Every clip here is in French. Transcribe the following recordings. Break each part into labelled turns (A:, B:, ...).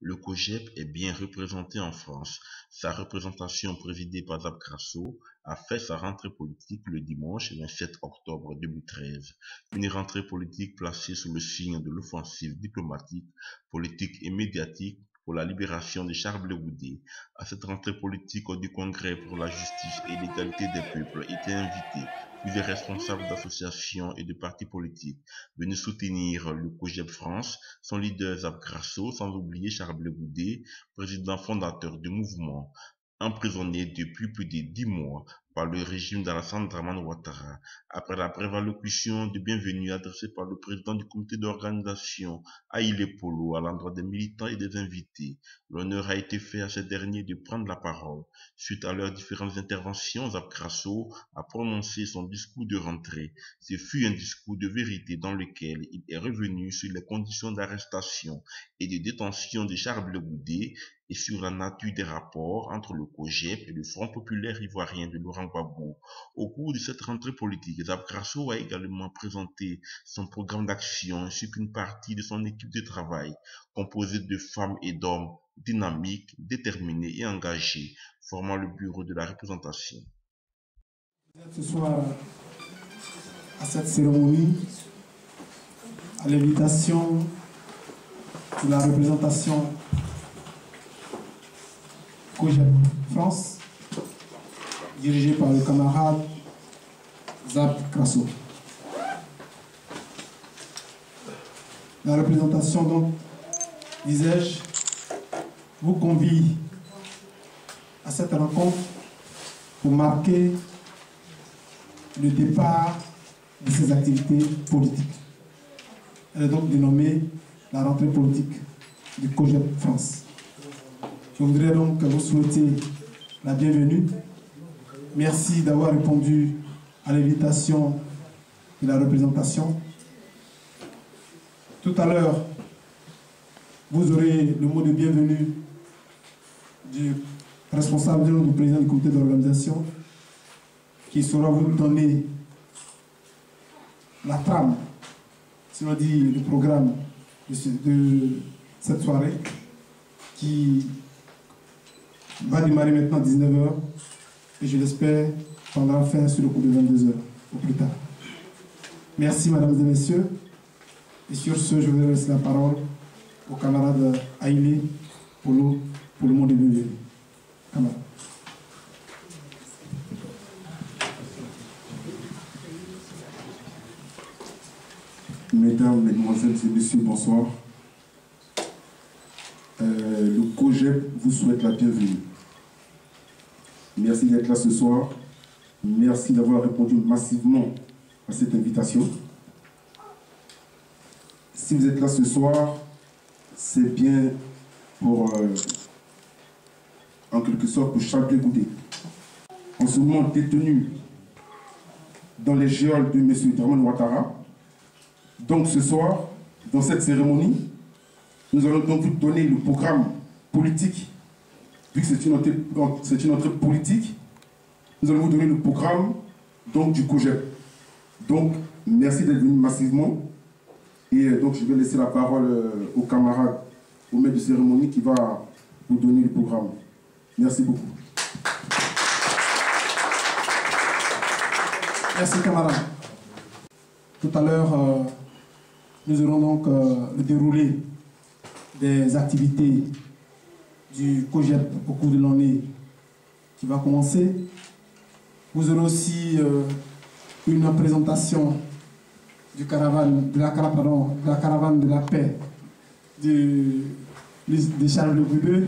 A: Le COJEP est bien représenté en France. Sa représentation présidée par Zab Grasso a fait sa rentrée politique le dimanche 27 octobre 2013. Une rentrée politique placée sous le signe de l'offensive diplomatique, politique et médiatique pour la libération de Charles Blé Goudé. À cette rentrée politique du Congrès pour la justice et l'égalité des peuples étaient invités plusieurs responsables d'associations et de partis politiques venus soutenir le COJEP France, son leader Zab Grasso, sans oublier Charles Blé Goudé, président fondateur du mouvement, emprisonné depuis plus de 10 mois par le régime d'Alassane Dramane Ouattara. Après la brève allocution de bienvenue adressée par le président du comité d'organisation, Aïlé Polo, à l'endroit des militants et des invités, l'honneur a été fait à ces derniers de prendre la parole. Suite à leurs différentes interventions, Zab Grasso a prononcé son discours de rentrée. Ce fut un discours de vérité dans lequel il est revenu sur les conditions d'arrestation et de détention de Charles Blé Goudé et sur la nature des rapports entre le COJEP et le Front populaire ivoirien de Laurent Gbagbo. Au cours de cette rentrée politique, Zab Grasso a également présenté son programme d'action ainsi qu'une partie de son équipe de travail, composée de femmes et d'hommes dynamiques, déterminés et engagés, formant le bureau de la représentation.
B: Ce soir, à cette cérémonie, à l'invitation de la représentation COJEP France, dirigée par le camarade Zab Grasso. La représentation, donc, disais-je, vous convie à cette rencontre pour marquer le départ de ces activités politiques. Elle est donc dénommée la rentrée politique du COJEP France. Je voudrais donc vous souhaiter la bienvenue. Merci d'avoir répondu à l'invitation de la représentation. Tout à l'heure, vous aurez le mot de bienvenue du responsable du président du comité d'organisation qui saura vous donner la trame, si l'on dit le programme de cette soirée qui va démarrer maintenant à 19h et je l'espère prendra fin sur le coup de 22h au plus tard. Merci mesdames et messieurs. Et sur ce, je vais laisser la parole au camarade Aïlé Polo pour le mot de bienvenue. Camarade.
C: Mesdames, Mesdemoiselles et Messieurs, bonsoir. Le COJEP vous souhaite la bienvenue. Merci d'être là ce soir. Merci d'avoir répondu massivement à cette invitation. Si vous êtes là ce soir, c'est bien pour, en quelque sorte, pour Charles Blé Goudé. En ce moment détenu dans les geôles de M. Dramane Ouattara. Donc ce soir, dans cette cérémonie, nous allons donc vous donner le programme politique, vu que c'est une entrée politique, nous allons vous donner le programme donc, du COJEP. Donc, merci d'être venu massivement. Et donc, je vais laisser la parole au camarade, au maître de cérémonie qui va vous donner le programme. Merci beaucoup.
B: Merci camarade. Tout à l'heure, nous aurons donc le déroulé des activités du COJEP au cours de l'année qui va commencer. Vous aurez aussi une présentation de la caravane de la paix de Charles Blé Goudé.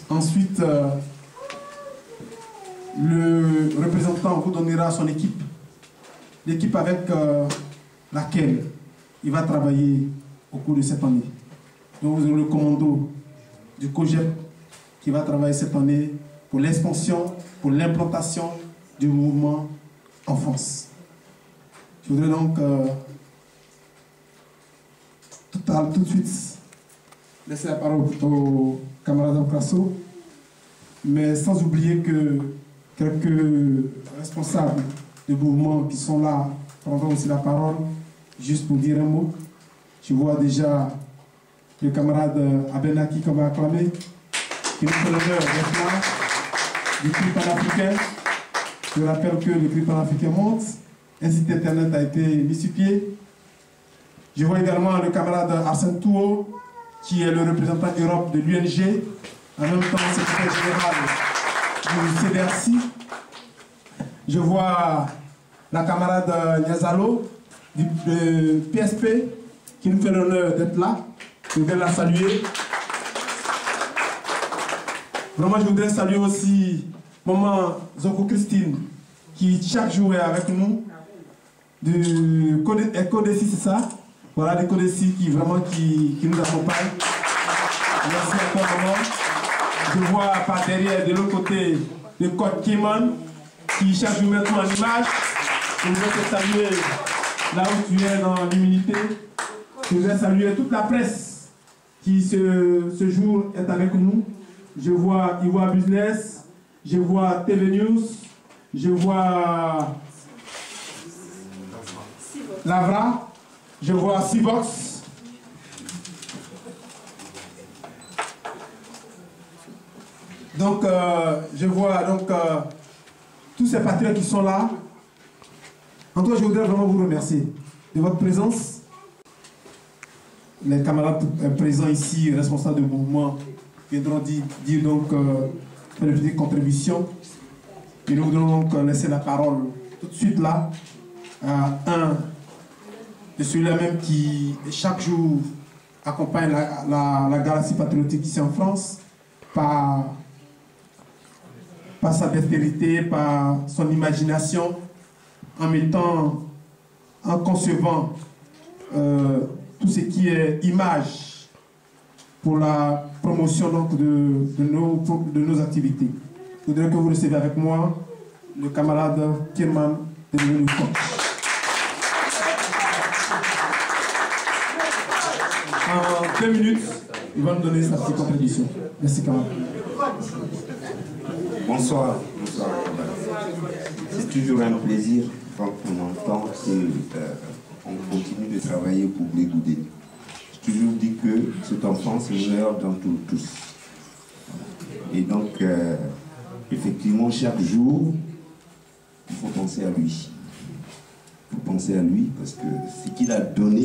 B: Ensuite, le représentant vous donnera son équipe, l'équipe avec laquelle il va travailler au cours de cette année. Donc vous aurez le commando du COJEP qui va travailler cette année pour l'expansion, pour l'implantation du mouvement en France. Je voudrais donc tout de suite laisser la parole au camarade Zab Grasso, mais sans oublier que quelques responsables du mouvement qui sont là prendront aussi la parole, juste pour dire un mot. Je vois déjà le camarade Abenaki qu'on va acclamer, qui nous fait l'honneur d'être là, du prix panafricain. Je rappelle que le prix panafricain monte, un site internet a été mis sur pied. Je vois également le camarade Arsène Touo, qui est le représentant Europe de l'UNG, en même temps secrétaire général du CDRC. Je vois la camarade Niazalo du PSP, qui nous fait l'honneur d'être là. Je voudrais la saluer. Vraiment, je voudrais saluer aussi maman Zoko Christine, qui chaque jour est avec nous, du Codeci, c'est ça? Voilà, des Codeci qui vraiment qui nous accompagnent. Merci encore, maman. Je vois par derrière, de l'autre côté, le code Kiman, qui chaque jour met tout en image. Je voudrais te saluer là où tu es dans l'humilité. Je voudrais saluer toute la presse qui ce jour est avec nous. Je vois Ivoire Business, je vois TV News, je vois Lavra, je vois Civox. Donc, je vois donc tous ces patriotes qui sont là. En tout cas, je voudrais vraiment vous remercier de votre présence. Les camarades présents ici, responsables du mouvement, viendront dire donc faire une petite contribution. Et nous voudrons donc laisser la parole tout de suite là à un de celui-là même qui chaque jour accompagne la galaxie patriotique ici en France par sa dextérité, par son imagination, en concevant tout ce qui est image pour la promotion donc, de nos activités. Je voudrais que vous receviez avec moi le camarade Kirman de l'UNUCOM. En 2 minutes, il va nous donner sa petite contribution. Merci, camarade.
D: Bonsoir. Bonsoir. C'est toujours un plaisir quand on entend qu'on continue de travailler pour Blé Goudé. J'ai toujours dit que cet enfant, c'est le meilleur d'entre tous. Et donc, effectivement, chaque jour, il faut penser à lui. Il faut penser à lui parce que ce qu'il a donné,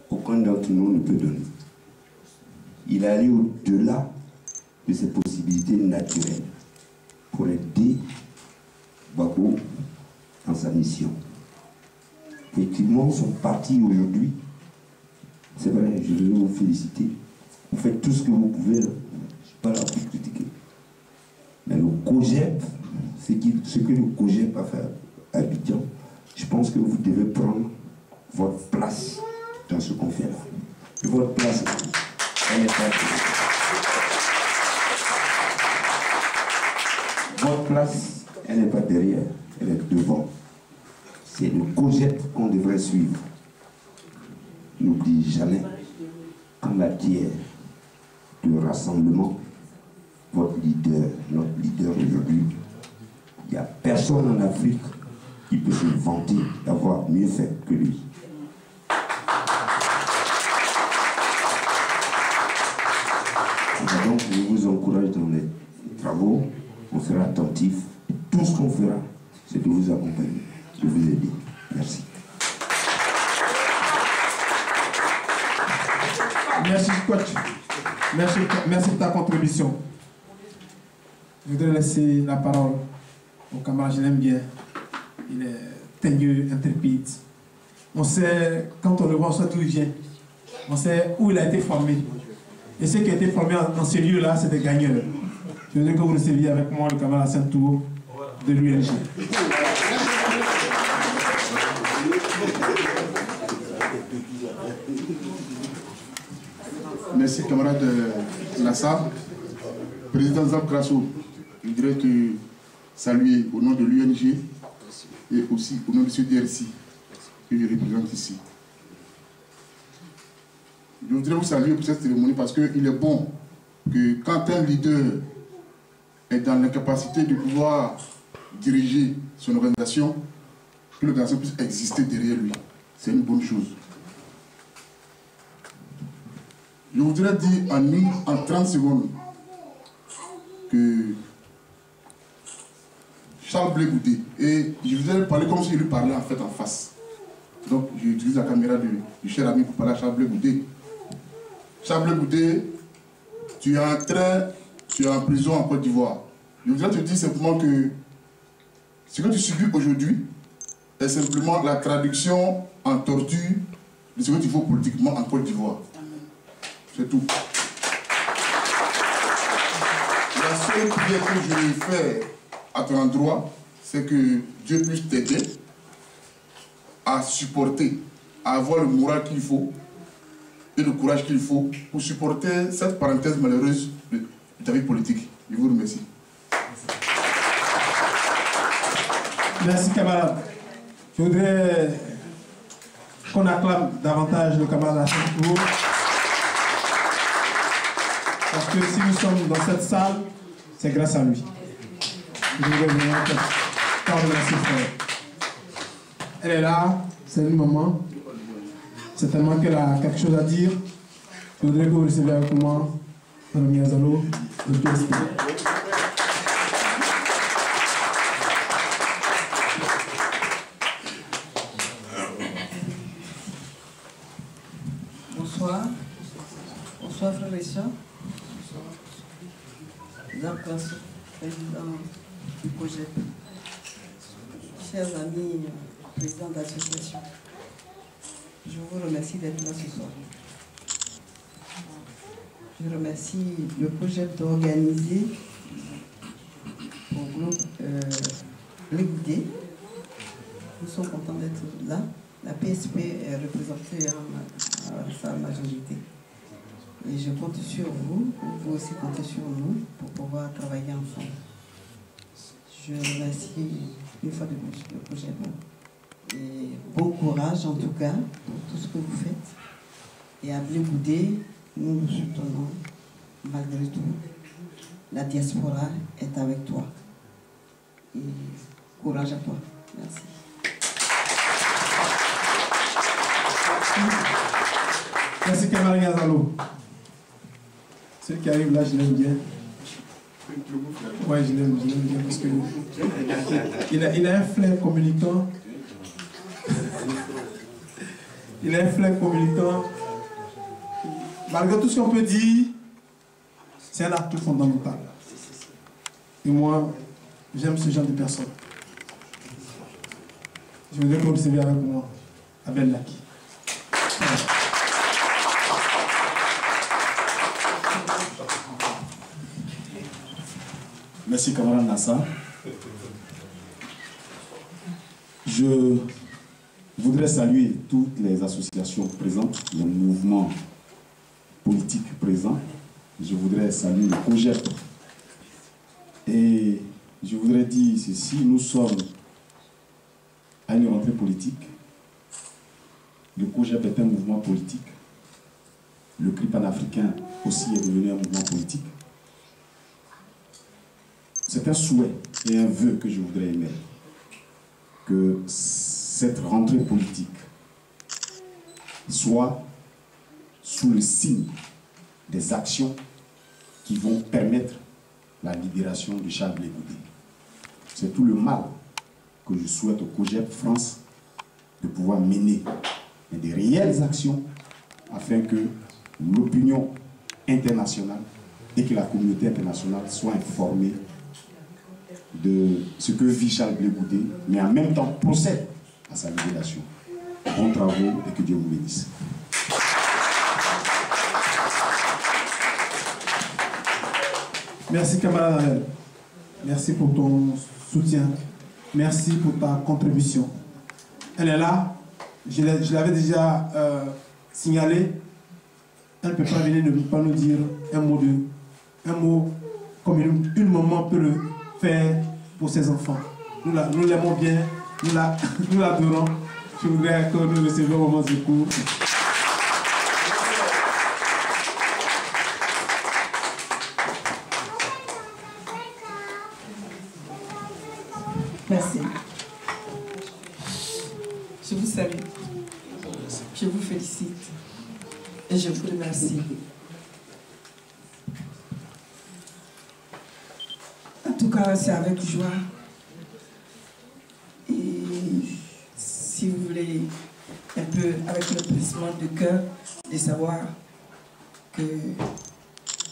D: aucun d'entre nous ne peut donner. Il est allé au-delà de ses possibilités naturelles pour aider Gbagbo dans sa mission. Effectivement, son parti aujourd'hui, c'est vrai, je veux vous féliciter. Vous faites tout ce que vous pouvez, là. Je ne suis pas là pour critiquer. Mais le COGEP, ce que le COGEP a fait à Abidjan, je pense que vous devez prendre votre place dans ce qu'on fait là. Et votre place, elle n'est pas votre place, elle n'est pas derrière, elle est devant. C'est le COGEP qu'on devrait suivre. N'oublie jamais qu'en matière de rassemblement, votre leader, notre leader aujourd'hui, il n'y a personne en Afrique qui peut se vanter d'avoir mieux fait que lui. Et donc, je vous encourage dans les travaux, on sera attentif. Tout ce qu'on fera, c'est de vous accompagner, de vous aider. Merci.
B: Merci, coach. Merci pour ta contribution. Je voudrais laisser la parole au camarade, je l'aime bien. Il est teigneux, intrépide. On sait, quand on le voit, on sait d'où il vient. On sait où il a été formé. Et ceux qui ont été formés dans ces lieux-là, c'est des gagneurs. Je voudrais que vous receviez avec moi le camarade Saint-Tour de l'UNG.
E: Merci camarade Nassar. Président Zab Krasso, je voudrais te saluer au nom de l'UNG et aussi au nom de ce DRC que je représente ici. Je voudrais vous saluer pour cette cérémonie parce qu'il est bon que quand un leader est dans l'incapacité de pouvoir diriger son organisation, que l'organisation puisse exister derrière lui. C'est une bonne chose. Je voudrais dire en 30 secondes que Charles Blé Goudé, et je voudrais parler comme s'il lui parlait en fait en face. Donc j'utilise la caméra du cher ami pour parler à Charles Blé Goudé. Charles Blé Goudé, tu es en prison en Côte d'Ivoire. Je voudrais te dire simplement que ce que tu subis aujourd'hui est simplement la traduction en torture de ce que tu fais politiquement en Côte d'Ivoire. C'est tout. La seule prière que je vais faire à ton endroit, c'est que Dieu puisse t'aider à supporter, à avoir le moral qu'il faut et le courage qu'il faut pour supporter cette parenthèse malheureuse de ta vie politique. Je vous remercie.
B: Merci, camarade. Je voudrais qu'on acclame davantage le camarade Hassan Tour. Parce que si nous sommes dans cette salle, c'est grâce à lui. Je voudrais vraiment remercier frère. Elle est là, c'est une maman. Certainement qu'elle a quelque chose à dire. Je voudrais que vous receviez avec moi Mme Niazalo, le PSP.
F: Bonsoir. Bonsoir frères et sœurs. Zabrasso, président du projet. Chers amis, présidents d'association, je vous remercie d'être là ce soir. Je remercie le projet d'organiser au groupe Blé Goudé. Nous sommes contents d'être là. La PSP est représentée à sa majorité. Et je compte sur vous, vous aussi comptez sur nous pour pouvoir travailler ensemble. Je remercie une fois de plus le projet. Et bon courage en tout cas pour tout ce que vous faites. Et à Blé Goudé, nous nous soutenons malgré tout. La diaspora est avec toi. Et courage à toi. Merci.
B: Merci camarade Niazalo. Celui qui arrive là, je l'aime bien. Oui, je l'aime bien parce qu'il a un flair communicant. Il a un flair communicant. Malgré tout ce qu'on peut dire, c'est un acte fondamental. Et moi, j'aime ce genre de personnes. Je voudrais que vous receviez avec moi Abel Laki.
G: Merci camarade Nassa. Je voudrais saluer toutes les associations présentes, les mouvements politiques présents. Je voudrais saluer le COJEP. Et je voudrais dire ceci, nous sommes à une rentrée politique. Le COJEP est un mouvement politique. Le CRI panafricain aussi est devenu un mouvement politique. C'est un souhait et un vœu que je voudrais émettre, que cette rentrée politique soit sous le signe des actions qui vont permettre la libération de Charles Blé Goudé. C'est tout le mal que je souhaite au COJEP France de pouvoir mener des réelles actions afin que l'opinion internationale et que la communauté internationale soit informée de ce que vit Charles Blé Goudé, mais en même temps procède à sa libération. Bons travaux et que Dieu vous bénisse.
B: Merci camarade Abel. Merci pour ton soutien. Merci pour ta contribution. Elle est là. Je l'avais déjà signalé. Elle ne peut pas venir ne pas nous dire un mot comme une maman peut le faire pour ses enfants. Nous l'aimons bien, nous l'adorons. Je voudrais que nous recevions au moment du cours.
F: Merci. Je vous salue. Je vous félicite. Et je vous remercie part, c'est avec joie. Et si vous voulez, un peu avec le plissement de cœur, de savoir que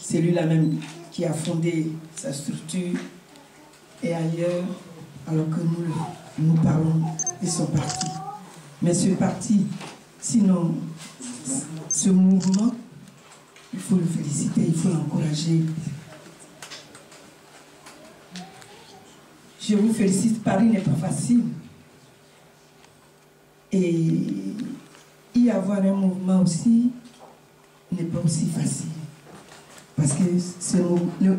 F: c'est lui-là même qui a fondé sa structure et ailleurs, alors que nous parlons de son parti. Mais ce parti, sinon, ce mouvement, il faut le féliciter, il faut l'encourager. Je vous félicite, Paris n'est pas facile. Et y avoir un mouvement aussi n'est pas aussi facile. Parce que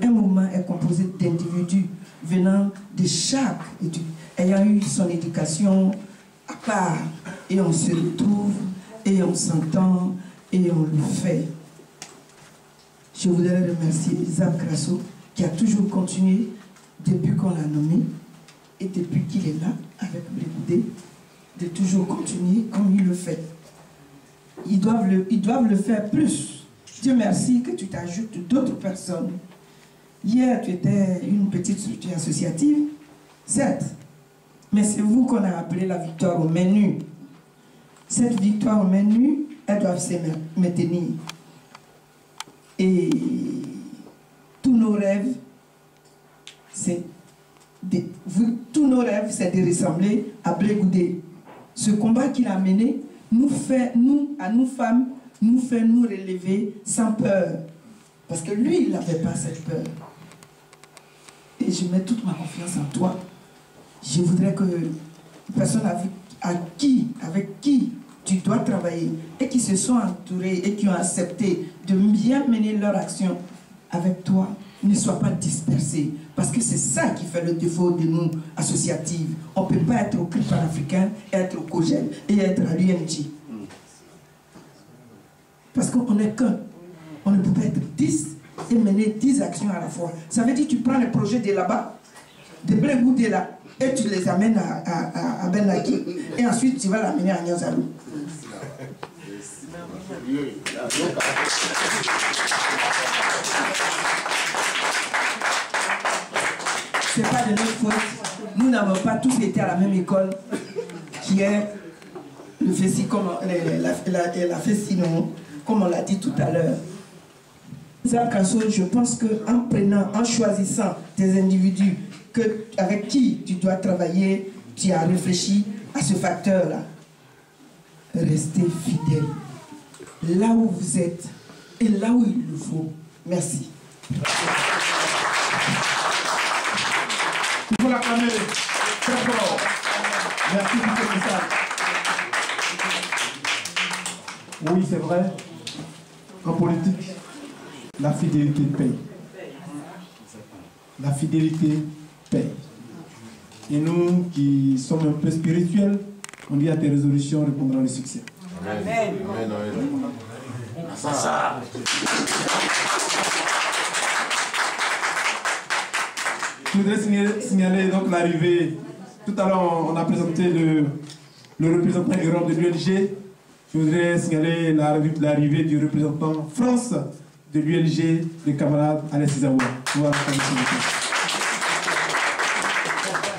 F: un mouvement est composé d'individus venant de chaque étude, ayant eu son éducation à part. Et on se retrouve, et on s'entend, et on le fait. Je voudrais remercier Zap Grasso, qui a toujours continué depuis qu'on l'a nommé, et depuis qu'il est là, avec Blé Goudé, de toujours continuer comme il le fait. Ils doivent le faire plus. Dieu merci que tu t'ajoutes d'autres personnes. Hier, tu étais une petite structure associative, certes, mais c'est vous qu'on a appelé la victoire aux mains nues. Cette victoire aux mains nues, elles doivent se maintenir. Et tous nos rêves, c'est de ressembler à Blé Goudé. Ce combat qu'il a mené nous fait, à nous femmes, nous relever sans peur. Parce que lui, il n'avait pas cette peur. Et je mets toute ma confiance en toi. Je voudrais que les personnes avec qui tu dois travailler et qui se sont entourées et qui ont accepté de bien mener leur action avec toi, ne soient pas dispersés. Parce que c'est ça qui fait le défaut de nous, associatives. On ne peut pas être au CRI panafricain, être au COGEP et être à l'UNG. Parce qu'on n'est qu'un. On ne peut pas être 10 et mener 10 actions à la fois. Ça veut dire que tu prends les projets de là-bas, de Blé Goudé là, et tu les amènes à Benaki. Et ensuite, tu vas l'amener à Niazalou. Ce n'est pas de notre faute. Nous n'avons pas tous été à la même école qui est le FESI, la FESI, comme on l'a dit tout à l'heure. Zap Grasso, je pense en choisissant des individus avec qui tu dois travailler, tu as réfléchi à ce facteur-là. Restez fidèles là où vous êtes et là où il le faut. Merci.
B: Il faut l'acclamer très fort. Merci beaucoup pour ça. Oui, c'est vrai. En politique, la fidélité paye. La fidélité paye. Et nous qui sommes un peu spirituels, on dit à tes résolutions répondra le succès.
E: Amen. Amen. Ça.
B: Je voudrais signaler donc l'arrivée. Tout à l'heure, on a présenté le représentant Europe de l'UNG. Je voudrais signaler l'arrivée du représentant France de l'UNG, le camarade Alain Cizaoua. Voilà.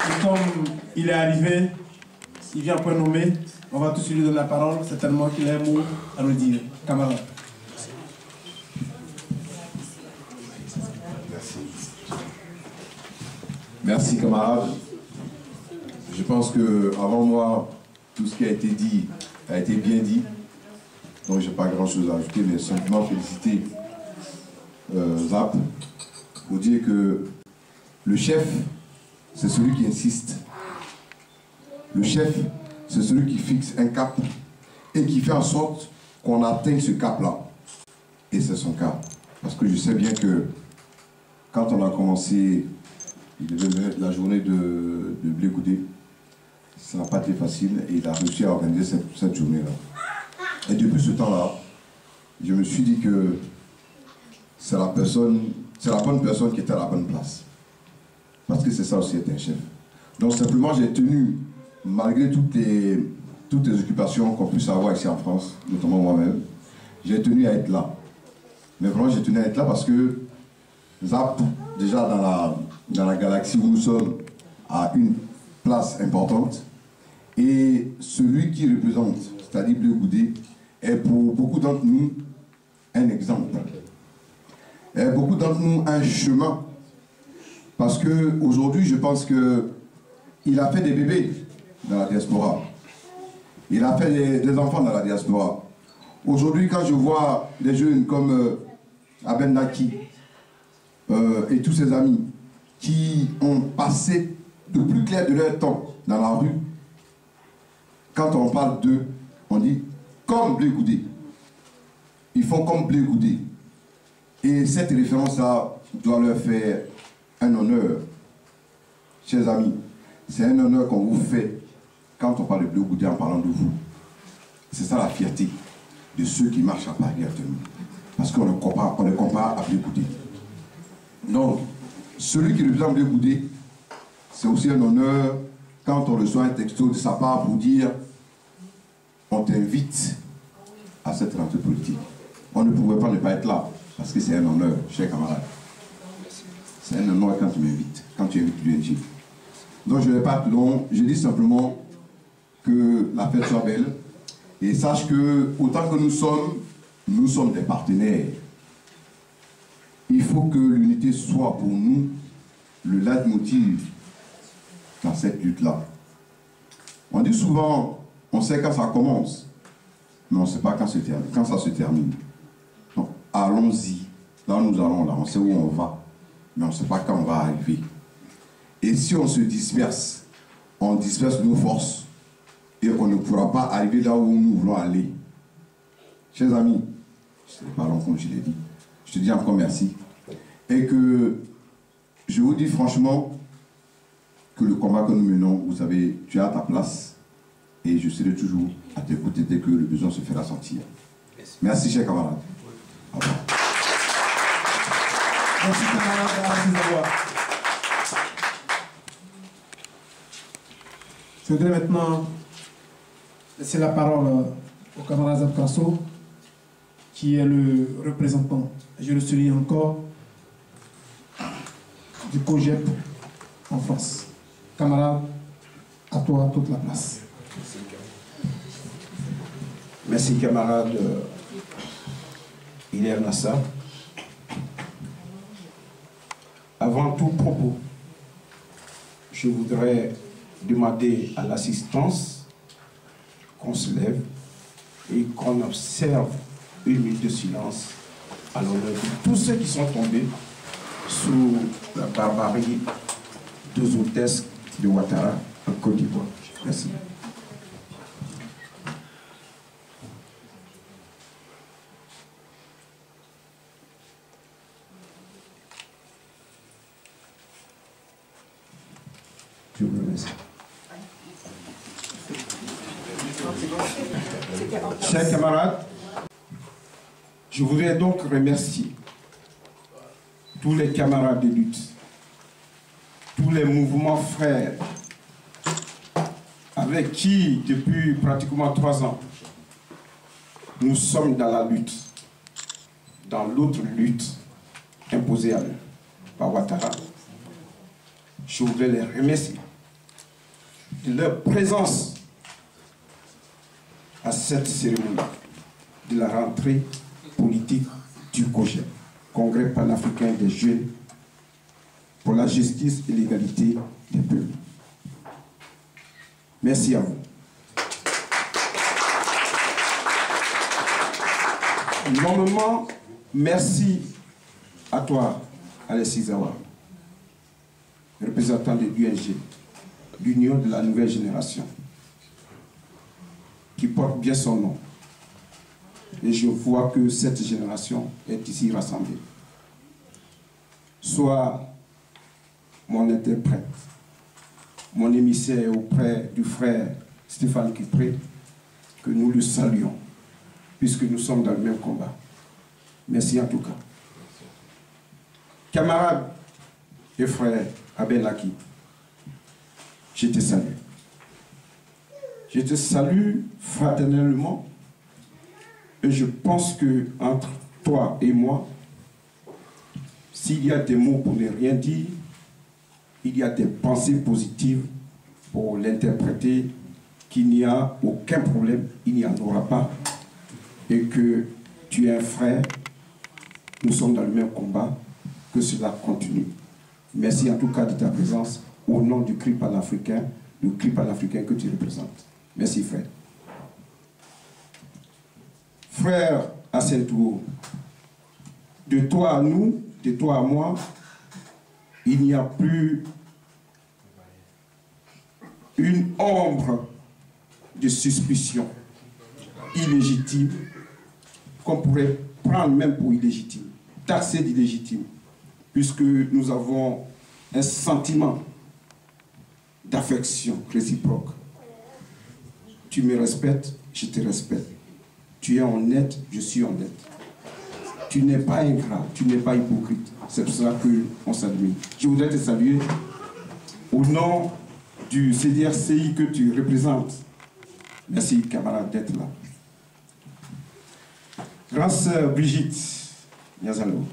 B: Et comme il est arrivé, il vient point nommé, on va tout de suite lui donner la parole, certainement qu'il a un mot à nous dire. Camarade.
H: Merci camarades. Je pense que avant moi, tout ce qui a été dit a été bien dit. Donc je n'ai pas grand chose à ajouter, mais simplement féliciter Zap pour dire que le chef, c'est celui qui insiste. Le chef, c'est celui qui fixe un cap et qui fait en sorte qu'on atteigne ce cap-là. Et c'est son cas. Parce que je sais bien que quand on a commencé la journée de Blé Goudé, ça n'a pas été facile et il a réussi à organiser cette journée-là. Et depuis ce temps-là, je me suis dit que c'est la bonne personne qui était à la bonne place. Parce que c'est ça aussi être un chef. Donc simplement j'ai tenu, malgré toutes les occupations qu'on puisse avoir ici en France, notamment moi-même, j'ai tenu à être là. Mais vraiment j'ai tenu à être là parce que Zap, déjà dans la galaxie où nous sommes, a une place importante. Et celui qui représente, c'est-à-dire Bleu Goudé, est pour beaucoup d'entre nous un exemple. Est beaucoup d'entre nous un chemin. Parce qu'aujourd'hui, je pense qu'il a fait des bébés dans la diaspora. Il a fait des enfants dans la diaspora. Aujourd'hui, quand je vois des jeunes comme Aben Naki et tous ses amis qui ont passé le plus clair de leur temps dans la rue, quand on parle d'eux, on dit comme Bleu Goudé. Ils font comme Bleu Goudé. Et cette référence-là doit leur faire un honneur. Chers amis, c'est un honneur qu'on vous fait quand on parle de Bleu Goudé en parlant de vous. C'est ça la fierté de ceux qui marchent à Paris actuellement. Parce qu'on les compare à Bleu Goudé. Donc, celui qui représente Bleu Goudé, c'est aussi un honneur quand on reçoit un texto de sa part pour dire on t'invite à cette rentrée politique. On ne pouvait pas ne pas être là, parce que c'est un honneur, chers camarades. C'est un honneur quand tu m'invites, quand tu invites l'UNG. Donc je ne vais pas plus long, je dis simplement que la fête soit belle. Et sache que, autant que nous sommes des partenaires. Il faut que l'unité soit pour nous le leitmotiv dans cette lutte-là. On dit souvent, on sait quand ça commence, mais on ne sait pas quand ça se termine. Donc, allons-y. Là, nous allons là, on sait où on va, mais on ne sait pas quand on va arriver. Et si on se disperse, on disperse nos forces et on ne pourra pas arriver là où nous voulons aller. Chers amis, je ne sais pas long comme je l'ai dit, je te dis encore merci. Et que je vous dis franchement que le combat que nous menons, vous savez, tu as ta place et je serai toujours à tes côtés dès que le besoin se fera sentir. Merci, chers camarades. Au revoir.
B: Merci, camarades. Je voudrais maintenant laisser la parole au camarade Azab Krasso, qui est le représentant, je le souligne encore, du COGEP en France. Camarade, à toi toute la place.
I: Merci camarade Hilaire Nassar. Avant tout propos, je voudrais demander à l'assistance qu'on se lève et qu'on observe une minute de silence à l'honneur de tous ceux qui sont tombés sous la barbarie dosotesque de Ouattara en Côte d'Ivoire. Merci. Je vous remercie. Chers camarades, je voudrais donc remercier tous les camarades de lutte, tous les mouvements frères avec qui, depuis pratiquement 3 ans, nous sommes dans la lutte, dans l'autre lutte imposée à nous par Ouattara. Je voudrais les remercier de leur présence à cette cérémonie de la rentrée politique du COGEP, Congrès panafricain des jeunes pour la justice et l'égalité des peuples. Merci à vous. Normalement, merci à toi, Alexis Zawa, représentant de l'UNG, l'Union de la Nouvelle Génération, qui porte bien son nom. Et je vois que cette génération est ici rassemblée. Sois mon interprète, mon émissaire auprès du frère Stéphane Kipré, que nous le saluons, puisque nous sommes dans le même combat. Merci en tout cas. Camarades et frères Aben Naki, je te salue. Je te salue fraternellement et je pense que entre toi et moi, s'il y a des mots pour ne rien dire, il y a des pensées positives pour l'interpréter, qu'il n'y a aucun problème, il n'y en aura pas, et que tu es un frère, nous sommes dans le même combat, que cela continue. Merci en tout cas de ta présence au nom du CRI panafricain, le CRI panafricain que tu représentes. Merci frère. Frère Assentuo, de toi à nous, de toi à moi, il n'y a plus une ombre de suspicion illégitime qu'on pourrait prendre même pour illégitime, taxer d'illégitime, puisque nous avons un sentiment d'affection réciproque. Tu me respectes, je te respecte. Tu es honnête, je suis honnête. Tu n'es pas ingrat, tu n'es pas hypocrite. C'est pour cela qu'on s'admire. Je voudrais te saluer au nom du CDRCI que tu représentes. Merci, camarade, d'être là. Grande sœur Brigitte Niazalo,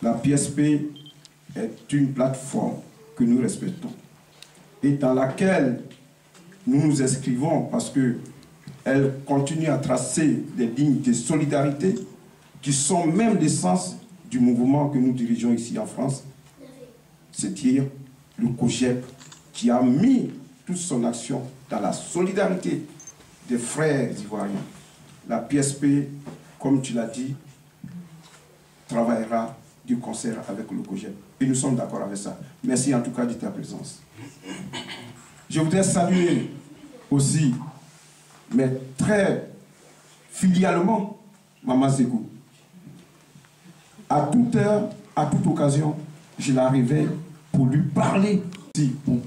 I: la PSP est une plateforme que nous respectons et dans laquelle nous nous inscrivons parce qu'elle continue à tracer des lignes de solidarité qui sont même l'essence du mouvement que nous dirigeons ici en France, c'est-à-dire le COJEP qui a mis toute son action dans la solidarité des frères ivoiriens. La PSP, comme tu l'as dit, travaillera du concert avec le COJEP. Et nous sommes d'accord avec ça. Merci en tout cas de ta présence. Je voudrais saluer aussi, mais très filialement, Maman Ségou. À toute heure, à toute occasion, je l'arrivais pour lui parler, pour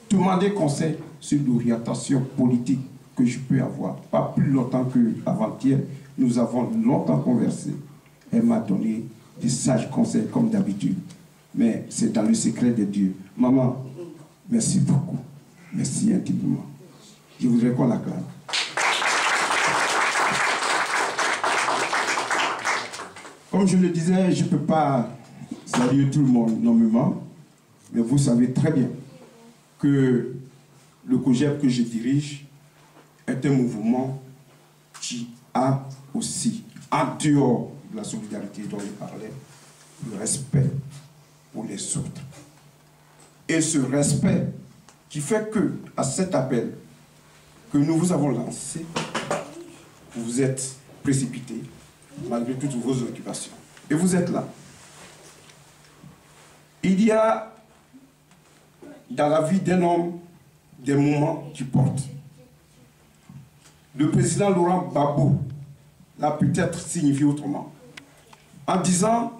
I: demander conseil sur l'orientation politique que je peux avoir. Pas plus longtemps qu'avant-hier, nous avons longtemps conversé. Elle m'a donné des sages conseils comme d'habitude. Mais c'est dans le secret de Dieu. Maman, merci beaucoup. Merci intimement. Je voudrais qu'on l'acclame. Comme je le disais, je ne peux pas saluer tout le monde nommément, mais vous savez très bien que le COJEP que je dirige est un mouvement qui a aussi, en dehors de la solidarité dont je parlais, le respect pour les autres. Et ce respect qui fait que, à cet appel que nous vous avons lancé, vous vous êtes précipité malgré toutes vos occupations. Et vous êtes là. Il y a dans la vie d'un homme des moments qui portent. Le président Laurent Gbagbo l'a peut-être signifié autrement, en disant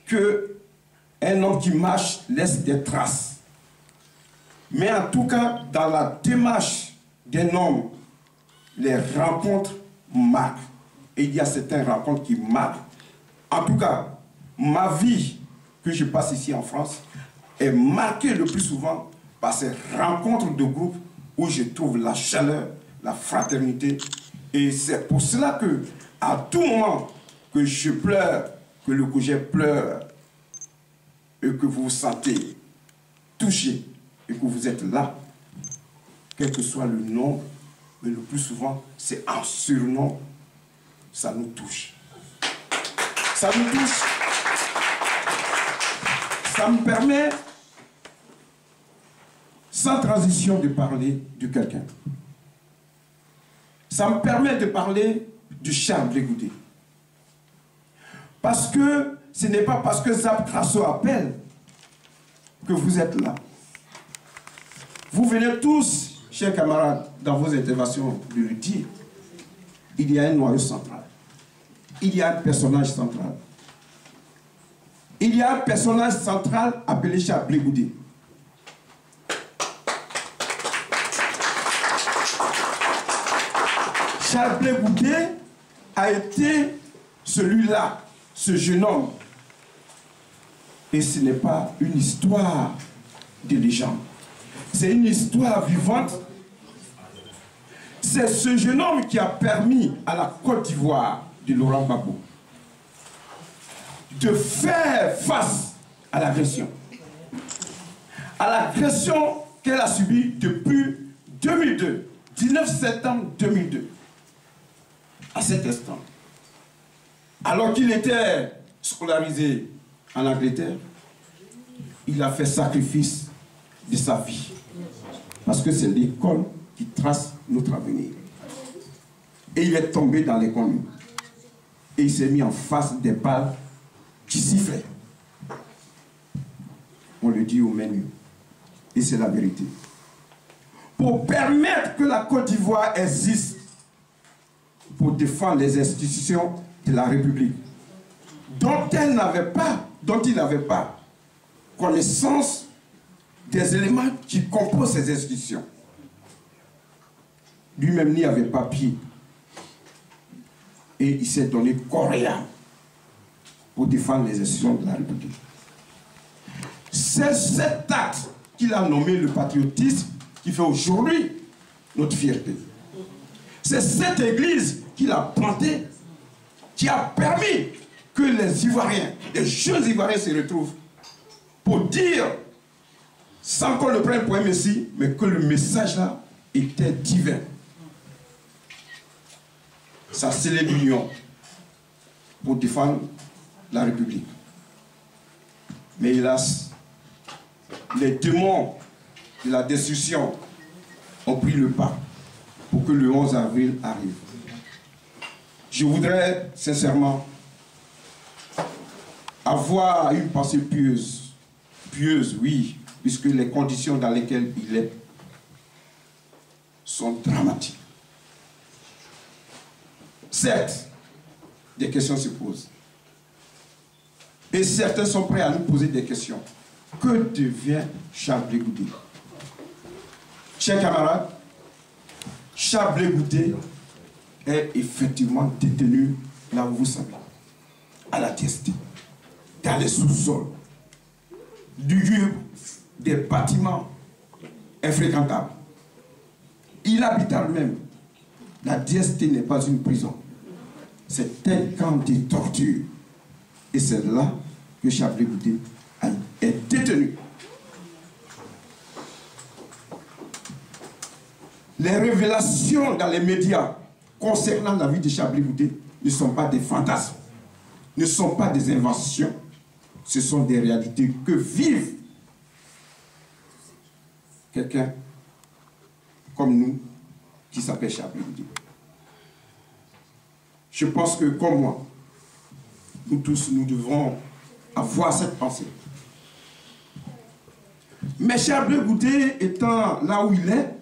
I: qu'un homme qui marche laisse des traces. Mais en tout cas, dans la démarche d'un homme, les rencontres marquent. Et il y a certaines rencontres qui marquent. En tout cas, ma vie que je passe ici en France est marquée le plus souvent par ces rencontres de groupe où je trouve la chaleur, la fraternité. Et c'est pour cela que, à tout moment que je pleure, que le COJEP pleure, et que vous vous sentez touché, et que vous êtes là, quel que soit le nom, mais le plus souvent, c'est un surnom, ça nous touche. Ça nous touche. Ça me permet, sans transition, de parler de quelqu'un. Ça me permet de parler du Charles Blé Goudé. Parce que ce n'est pas parce que Zap Grasso appelle que vous êtes là. Vous venez tous, chers camarades, dans vos interventions, de le dire. Il y a un noyau central. Il y a un personnage central. Il y a un personnage central appelé Charles Blé Goudé. Charles Blé Goudé a été celui-là, ce jeune homme. Et ce n'est pas une histoire de légende. C'est une histoire vivante. C'est ce jeune homme qui a permis à la Côte d'Ivoire de Laurent Gbagbo de faire face à l'agression. à l'agression qu'elle a subie depuis 2002, 19 septembre 2002. À cet instant, alors qu'il était scolarisé en Angleterre, il a fait sacrifice de sa vie. Parce que c'est l'école qui trace notre avenir. Et il est tombé dans les communes. Et il s'est mis en face des balles qui sifflaient. On le dit au menu. Et c'est la vérité. Pour permettre que la Côte d'Ivoire existe, pour défendre les institutions de la République, dont il n'avait pas connaissance des éléments qui composent ces institutions. Lui-même n'y avait pas pied. Et il s'est donné corps et âme pour défendre les institutions de la République. C'est cet acte qu'il a nommé le patriotisme qui fait aujourd'hui notre fierté. C'est cette église qu'il a plantée qui a permis que les Ivoiriens, les jeunes Ivoiriens se retrouvent pour dire, sans qu'on le prenne pour un messie, mais que le message là était divin. Ça scellait l'union pour défendre la République. Mais hélas, les démons de la destruction ont pris le pas pour que le 11 avril arrive. Je voudrais sincèrement avoir une pensée pieuse. Pieuse, oui, puisque les conditions dans lesquelles il est sont dramatiques. Certes, des questions se posent. Et certains sont prêts à nous poser des questions. Que devient Charles Blé Goudé? Chers camarades, Charles Blé Goudé est effectivement détenu, là où vous savez, à la TST, dans les sous-sols, lugubre, des bâtiments infréquentables. Il habite en lui-même. La DST n'est pas une prison. C'est un camp de torture. Et c'est là que Charles Blé Goudé est détenu. Les révélations dans les médias concernant la vie de Charles Blé Goudé ne sont pas des fantasmes, ne sont pas des inventions. Ce sont des réalités que vivent quelqu'un comme nous qui s'appelle Charles Blé Goudé. Je pense que, comme moi, nous tous, nous devrons avoir cette pensée. Mais Charles Blé Goudé, étant là où il est,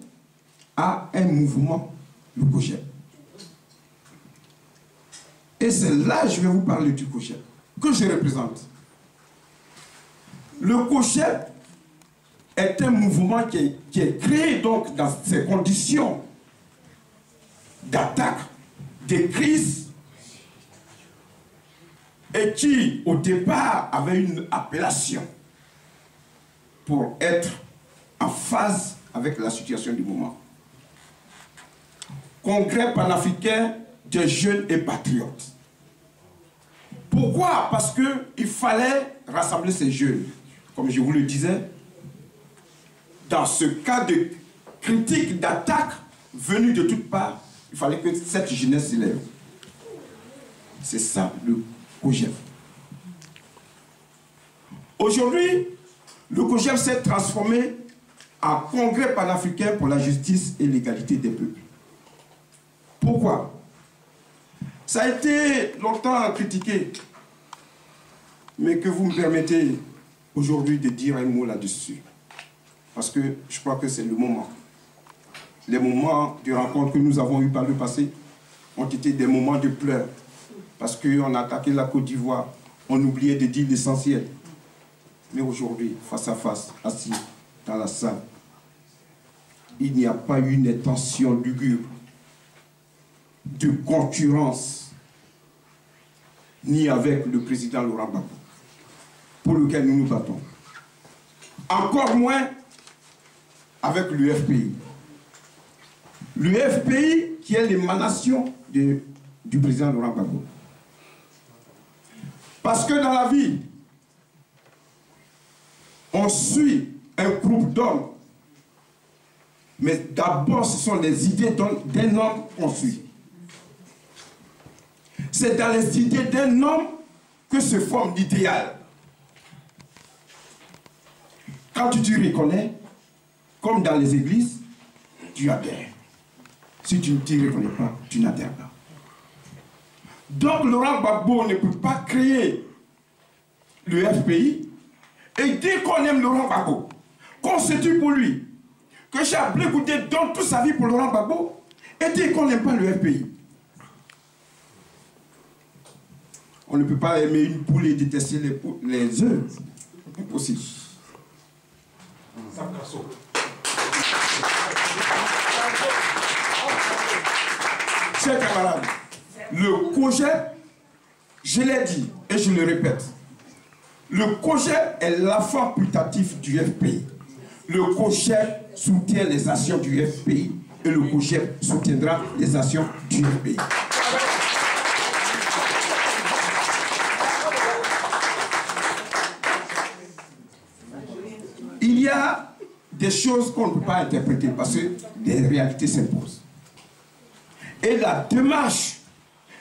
I: a un mouvement, le COJEP. Et c'est là que je vais vous parler du COJEP, que je représente. Le COJEP est un mouvement qui est créé donc dans ces conditions d'attaque, de crise, et qui, au départ, avait une appellation pour être en phase avec la situation du moment. Congrès panafricain des jeunes et patriotes. Pourquoi? Parce qu'il fallait rassembler ces jeunes. Comme je vous le disais, dans ce cas de critique, d'attaque venue de toutes parts, il fallait que cette jeunesse s'élève. C'est ça le COJEP. Aujourd'hui, le COJEP s'est transformé en Congrès panafricain pour la justice et l'égalité des peuples. Pourquoi? Ça a été longtemps critiqué, mais que vous me permettez aujourd'hui de dire un mot là-dessus. Parce que je crois que c'est le moment. Les moments de rencontre que nous avons eus par le passé ont été des moments de pleurs. Parce qu'on a attaqué la Côte d'Ivoire, on oubliait de dire l'essentiel. Mais aujourd'hui, face à face, assis dans la salle, il n'y a pas eu une intention lugubre de concurrence, ni avec le président Laurent Gbagbo, pour lequel nous nous battons. Encore moins avec l'UFPI. L'UFPI qui est l'émanation du président Laurent Gbagbo. Parce que dans la vie, on suit un groupe d'hommes. Mais d'abord, ce sont les idées d'un homme qu'on suit. C'est dans les idées d'un homme que se forme l'idéal. Quand tu t'y reconnais, comme dans les églises, tu adhères. Si tu ne t'y reconnais pas, tu n'adhères pas. Donc Laurent Gbagbo ne peut pas créer le FPI. Et dès qu'on aime Laurent Gbagbo, qu'on se tue pour lui, que Chablé Goudé donne toute sa vie pour Laurent Gbagbo, et dès qu'on n'aime pas le FPI, on ne peut pas aimer une poule et détester les œufs. Impossible. Chers camarades, le COJEP, je l'ai dit et je le répète, le COJEP est l'enfant putatif du FPI. Le COJEP soutient les actions du FPI et le COJEP soutiendra les actions du FPI. Il y a des choses qu'on ne peut pas interpréter parce que des réalités s'imposent. Et la démarche,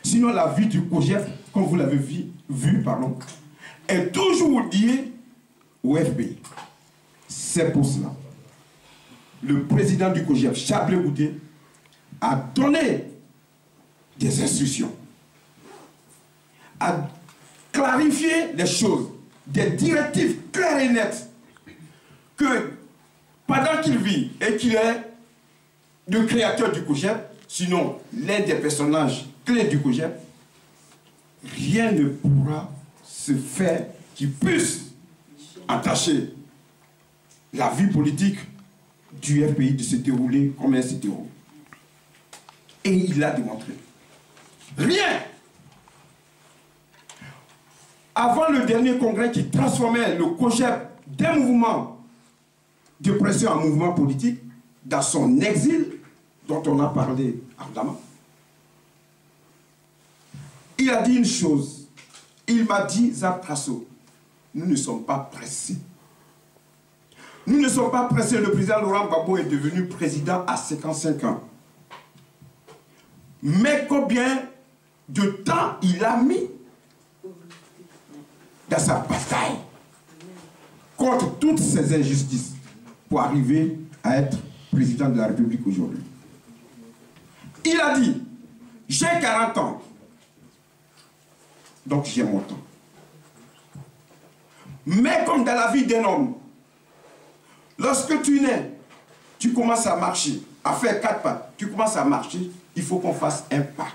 I: sinon la vie du COJEP, comme vous l'avez vu, est toujours liée au FPI. C'est pour cela. Le président du COJEP, Chablé Goudé, a donné des instructions, a clarifié les choses, des directives claires et nettes, que pendant qu'il vit et qu'il est le créateur du COJEP, sinon l'un des personnages clés du COJEP, rien ne pourra se faire qui puisse entacher la vie politique du FPI de se dérouler comme elle se déroule. Et il l'a démontré. Rien. Avant le dernier congrès qui transformait le COJEP d'un mouvement de pression en mouvement politique, dans son exil, dont on a parlé ardemment, il a dit une chose. Il m'a dit, Zab Krasso, nous ne sommes pas pressés. Nous ne sommes pas pressés. Le président Laurent Gbagbo est devenu président à 55 ans. Mais combien de temps il a mis dans sa bataille contre toutes ces injustices pour arriver à être président de la République aujourd'hui. Il a dit, j'ai 40 ans, donc j'ai mon temps. Mais comme dans la vie d'un homme, lorsque tu nais, tu commences à marcher, à faire 4 pas, tu commences à marcher, il faut qu'on fasse un pas.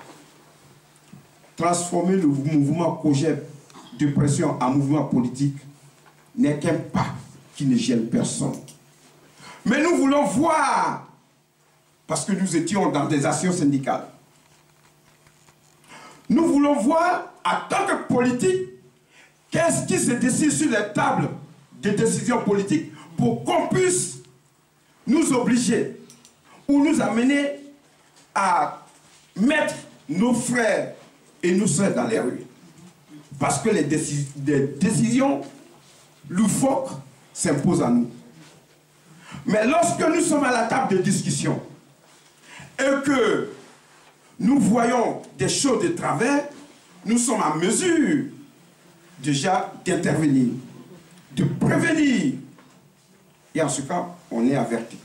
I: Transformer le mouvement COJEP de pression en mouvement politique n'est qu'un pas qui ne gêne personne. Mais nous voulons voir, parce que nous étions dans des actions syndicales, nous voulons voir, en tant que politique, qu'est-ce qui se décide sur les tables de décision politique pour qu'on puisse nous obliger ou nous amener à mettre nos frères et nos sœurs dans les rues. Parce que les décisions loufoques s'imposent à nous. Mais lorsque nous sommes à la table de discussion et que nous voyons des choses de travers, nous sommes en mesure déjà d'intervenir, de prévenir. Et en ce cas, on est averti.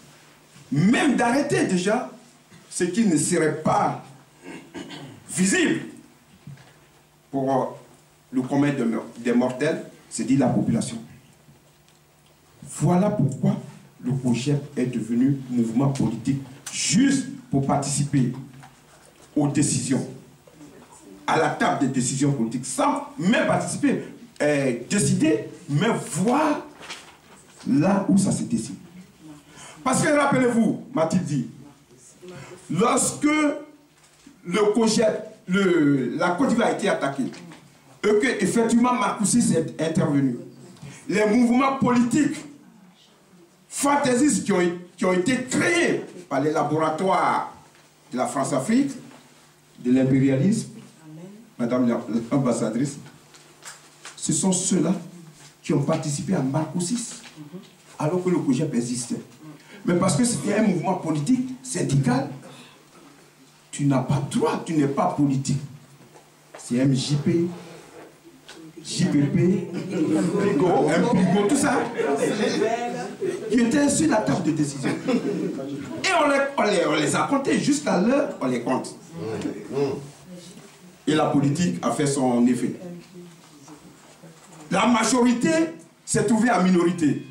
I: Même d'arrêter déjà ce qui ne serait pas visible pour le commun des mortels, c'est-à-dire la population. Voilà pourquoi le COJEP est devenu mouvement politique juste pour participer aux décisions, à la table des décisions politiques, sans même participer, décider, mais voir là où ça se décide. Parce que rappelez-vous, m'a-t-il dit, lorsque le COJEP, la Côte d'Ivoire a été attaquée, et que effectivement Marcoussis est intervenu, les mouvements politiques fantaisistes qui ont été créés par les laboratoires de la France-Afrique, de l'impérialisme, Madame l'ambassadrice, ce sont ceux-là qui ont participé à Marcoussis. alors que le COJEP existait. Mais parce que c'était un mouvement politique, syndical, tu n'as pas de droit, tu n'es pas politique. C'est MJP, JPP, Impligo, tout ça, qui étaient sur la table de décision. Et on les a comptés, jusqu'à l'heure, on les compte. Et la politique a fait son effet. La majorité s'est trouvée en minorité.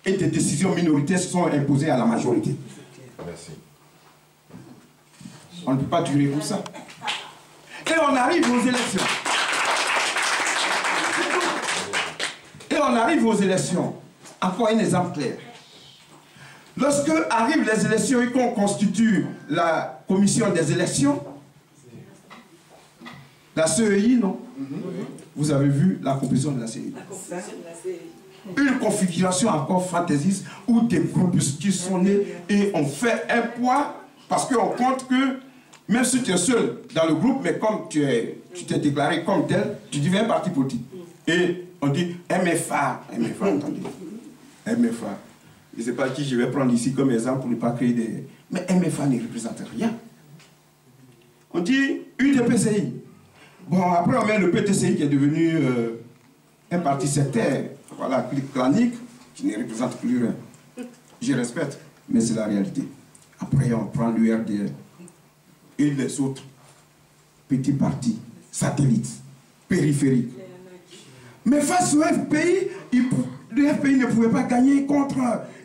I: Et des décisions minoritaires se sont imposées à la majorité.
H: Merci.
I: On ne peut pas durer comme ça. Et on arrive aux élections. Et on arrive aux élections. Encore un exemple clair. Lorsque arrivent les élections et qu'on constitue la commission des élections, la CEI, non? Vous avez vu la composition de la CEI. Une configuration encore fantaisiste où des groupes qui sont nés et on fait un poids parce qu'on compte que même si tu es seul dans le groupe, mais comme tu t'es déclaré comme tel, tu deviens un parti politique. Et on dit MFA, attendez, MFA. Je ne sais pas qui je vais prendre ici comme exemple pour ne pas créer des... Mais MFA ne représente rien. On dit UDPCI. Bon, après on met le PTCI qui est devenu un parti sectaire, voilà, clanique, qui ne représente plus rien. Je respecte, mais c'est la réalité. Après on prend l'URDR et les autres petits partis, satellites, périphériques. Mais face au FPI, le FPI ne pouvait pas gagner contre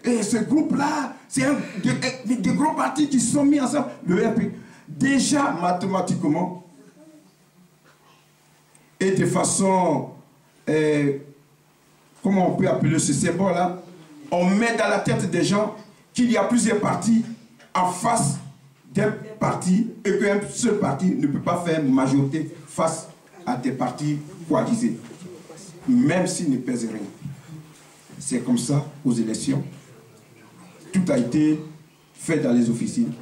I: ce groupe-là. C'est des gros partis qui se sont mis ensemble. Le FPI, déjà mathématiquement, et de façon, comment on peut appeler ce symbole-là, on met dans la tête des gens qu'il y a plusieurs partis en face d'un parti et qu'un seul parti ne peut pas faire majorité face à des partis coalisés, même s'ils ne pèsent rien. C'est comme ça aux élections. Tout a été fait dans les officines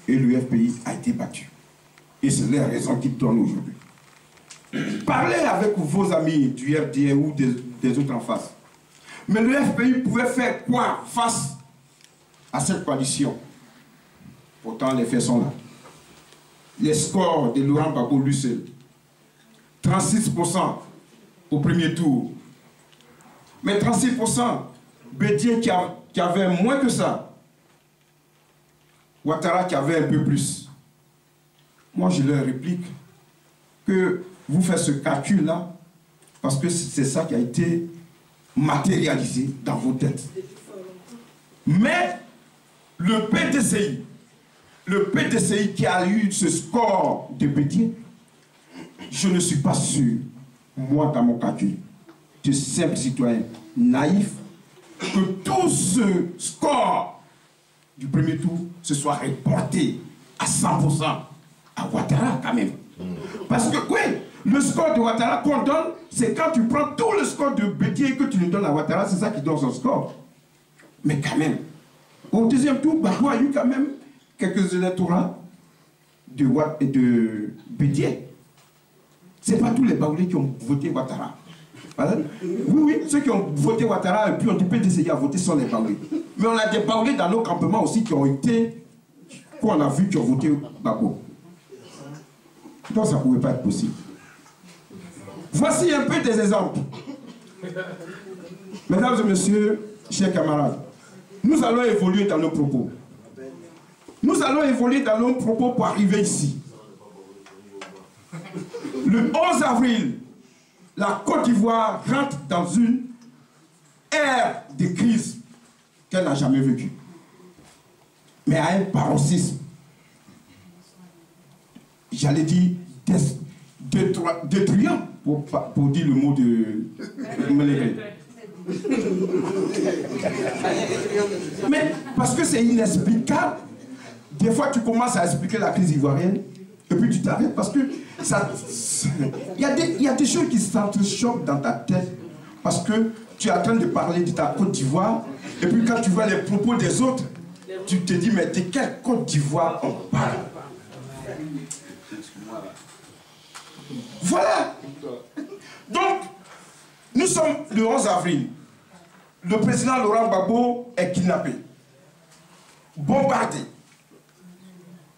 I: et le FPI a été battu. Et c'est la raison qui donne aujourd'hui. Parlez avec vos amis du RDR ou des autres en face. Mais le FPI pouvait faire quoi face à cette coalition? Pourtant, les faits sont là. Les scores de Laurent Gbagbo lui seul. 36% au premier tour. Mais 36%, Bédié qui avait moins que ça. Ouattara qui avait un peu plus. Moi, je leur réplique que vous faites ce calcul-là parce que c'est ça qui a été matérialisé dans vos têtes. Mais le PDCI qui a eu ce score de Bédié, je ne suis pas sûr, moi dans mon calcul, de simple citoyen naïf, que tout ce score du premier tour se soit reporté à 100% à Ouattara quand même. Parce que oui, le score de Ouattara qu'on donne, c'est quand tu prends tout le score de Bédié et que tu le donnes à Ouattara, c'est ça qui donne son score. Mais quand même, au deuxième tour, Gbagbo a eu quand même quelques électorats de Bédié. Ce n'est pas tous les Baoulés qui ont voté Ouattara. Oui, ceux qui ont voté Ouattara et puis on dit PDCI a voté sont les Baoulés. Mais on a des Baoulés dans nos campements aussi qui ont été, qu'on a vu qui ont voté Gbagbo. Donc ça ne pouvait pas être possible. Voici un peu des exemples. Mesdames et messieurs, chers camarades, nous allons évoluer dans nos propos. Nous allons évoluer dans nos propos pour arriver ici. Le 11 avril, la Côte d'Ivoire rentre dans une ère de crise qu'elle n'a jamais vécue. Mais à un paroxysme. J'allais dire détruisant, pour dire le mot de Mélégré. Mais parce que c'est inexplicable, des fois tu commences à expliquer la crise ivoirienne et puis tu t'arrêtes parce que il y a des choses qui s'entrechoquent dans ta tête parce que tu es en train de parler de ta Côte d'Ivoire et puis quand tu vois les propos des autres, tu te dis mais de quelle Côte d'Ivoire on parle? Voilà. Donc, nous sommes le 11 avril. le président Laurent Gbagbo est kidnappé, bombardé.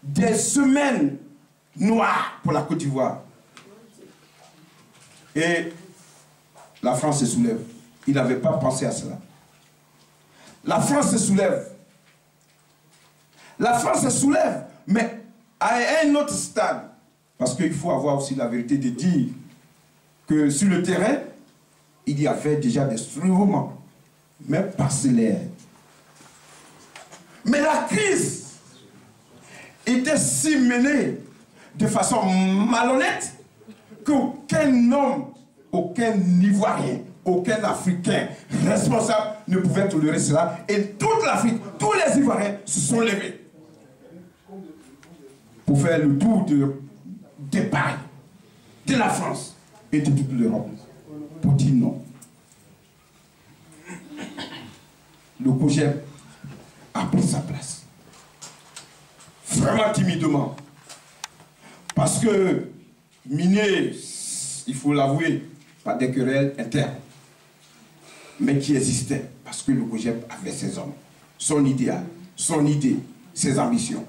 I: Des semaines noires pour la Côte d'Ivoire. Et la France se soulève. Il n'avait pas pensé à cela. La France se soulève. La France se soulève, mais à un autre stade. Parce qu'il faut avoir aussi la vérité de dire que sur le terrain, il y avait déjà des soulèvements, même parcellaires. Mais la crise était si menée de façon malhonnête qu'aucun homme, aucun Ivoirien, aucun Africain responsable ne pouvait tolérer cela. Et toute l'Afrique, tous les Ivoiriens se sont levés pour faire le tour des pailles de la France et de toute l'Europe pour dire non. Le COJEP a pris sa place. Vraiment timidement. Parce que miner, il faut l'avouer, pas des querelles internes, mais qui existaient. Parce que le COJEP avait ses hommes, son idéal, son idée, ses ambitions.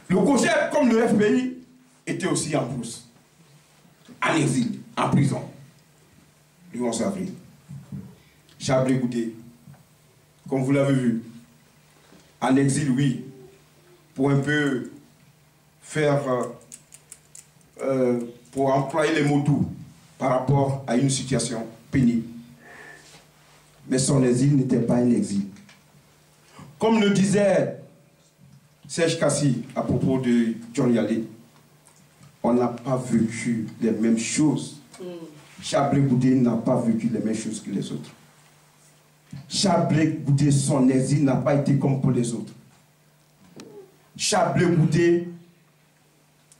I: Le COJEP, comme le FPI, était aussi en brousse, en exil, en prison, le 11 avril. Chablé Goudé, comme vous l'avez vu, en exil, oui, pour un peu faire, pour employer les mots doux par rapport à une situation pénible. Mais son exil n'était pas un exil. Comme le disait Serge Kassi à propos de John Yalé, on n'a pas vécu les mêmes choses. Chablé Goudé n'a pas vécu les mêmes choses que les autres. Chablé Goudé, son exil n'a pas été comme pour les autres. Chablé Goudé,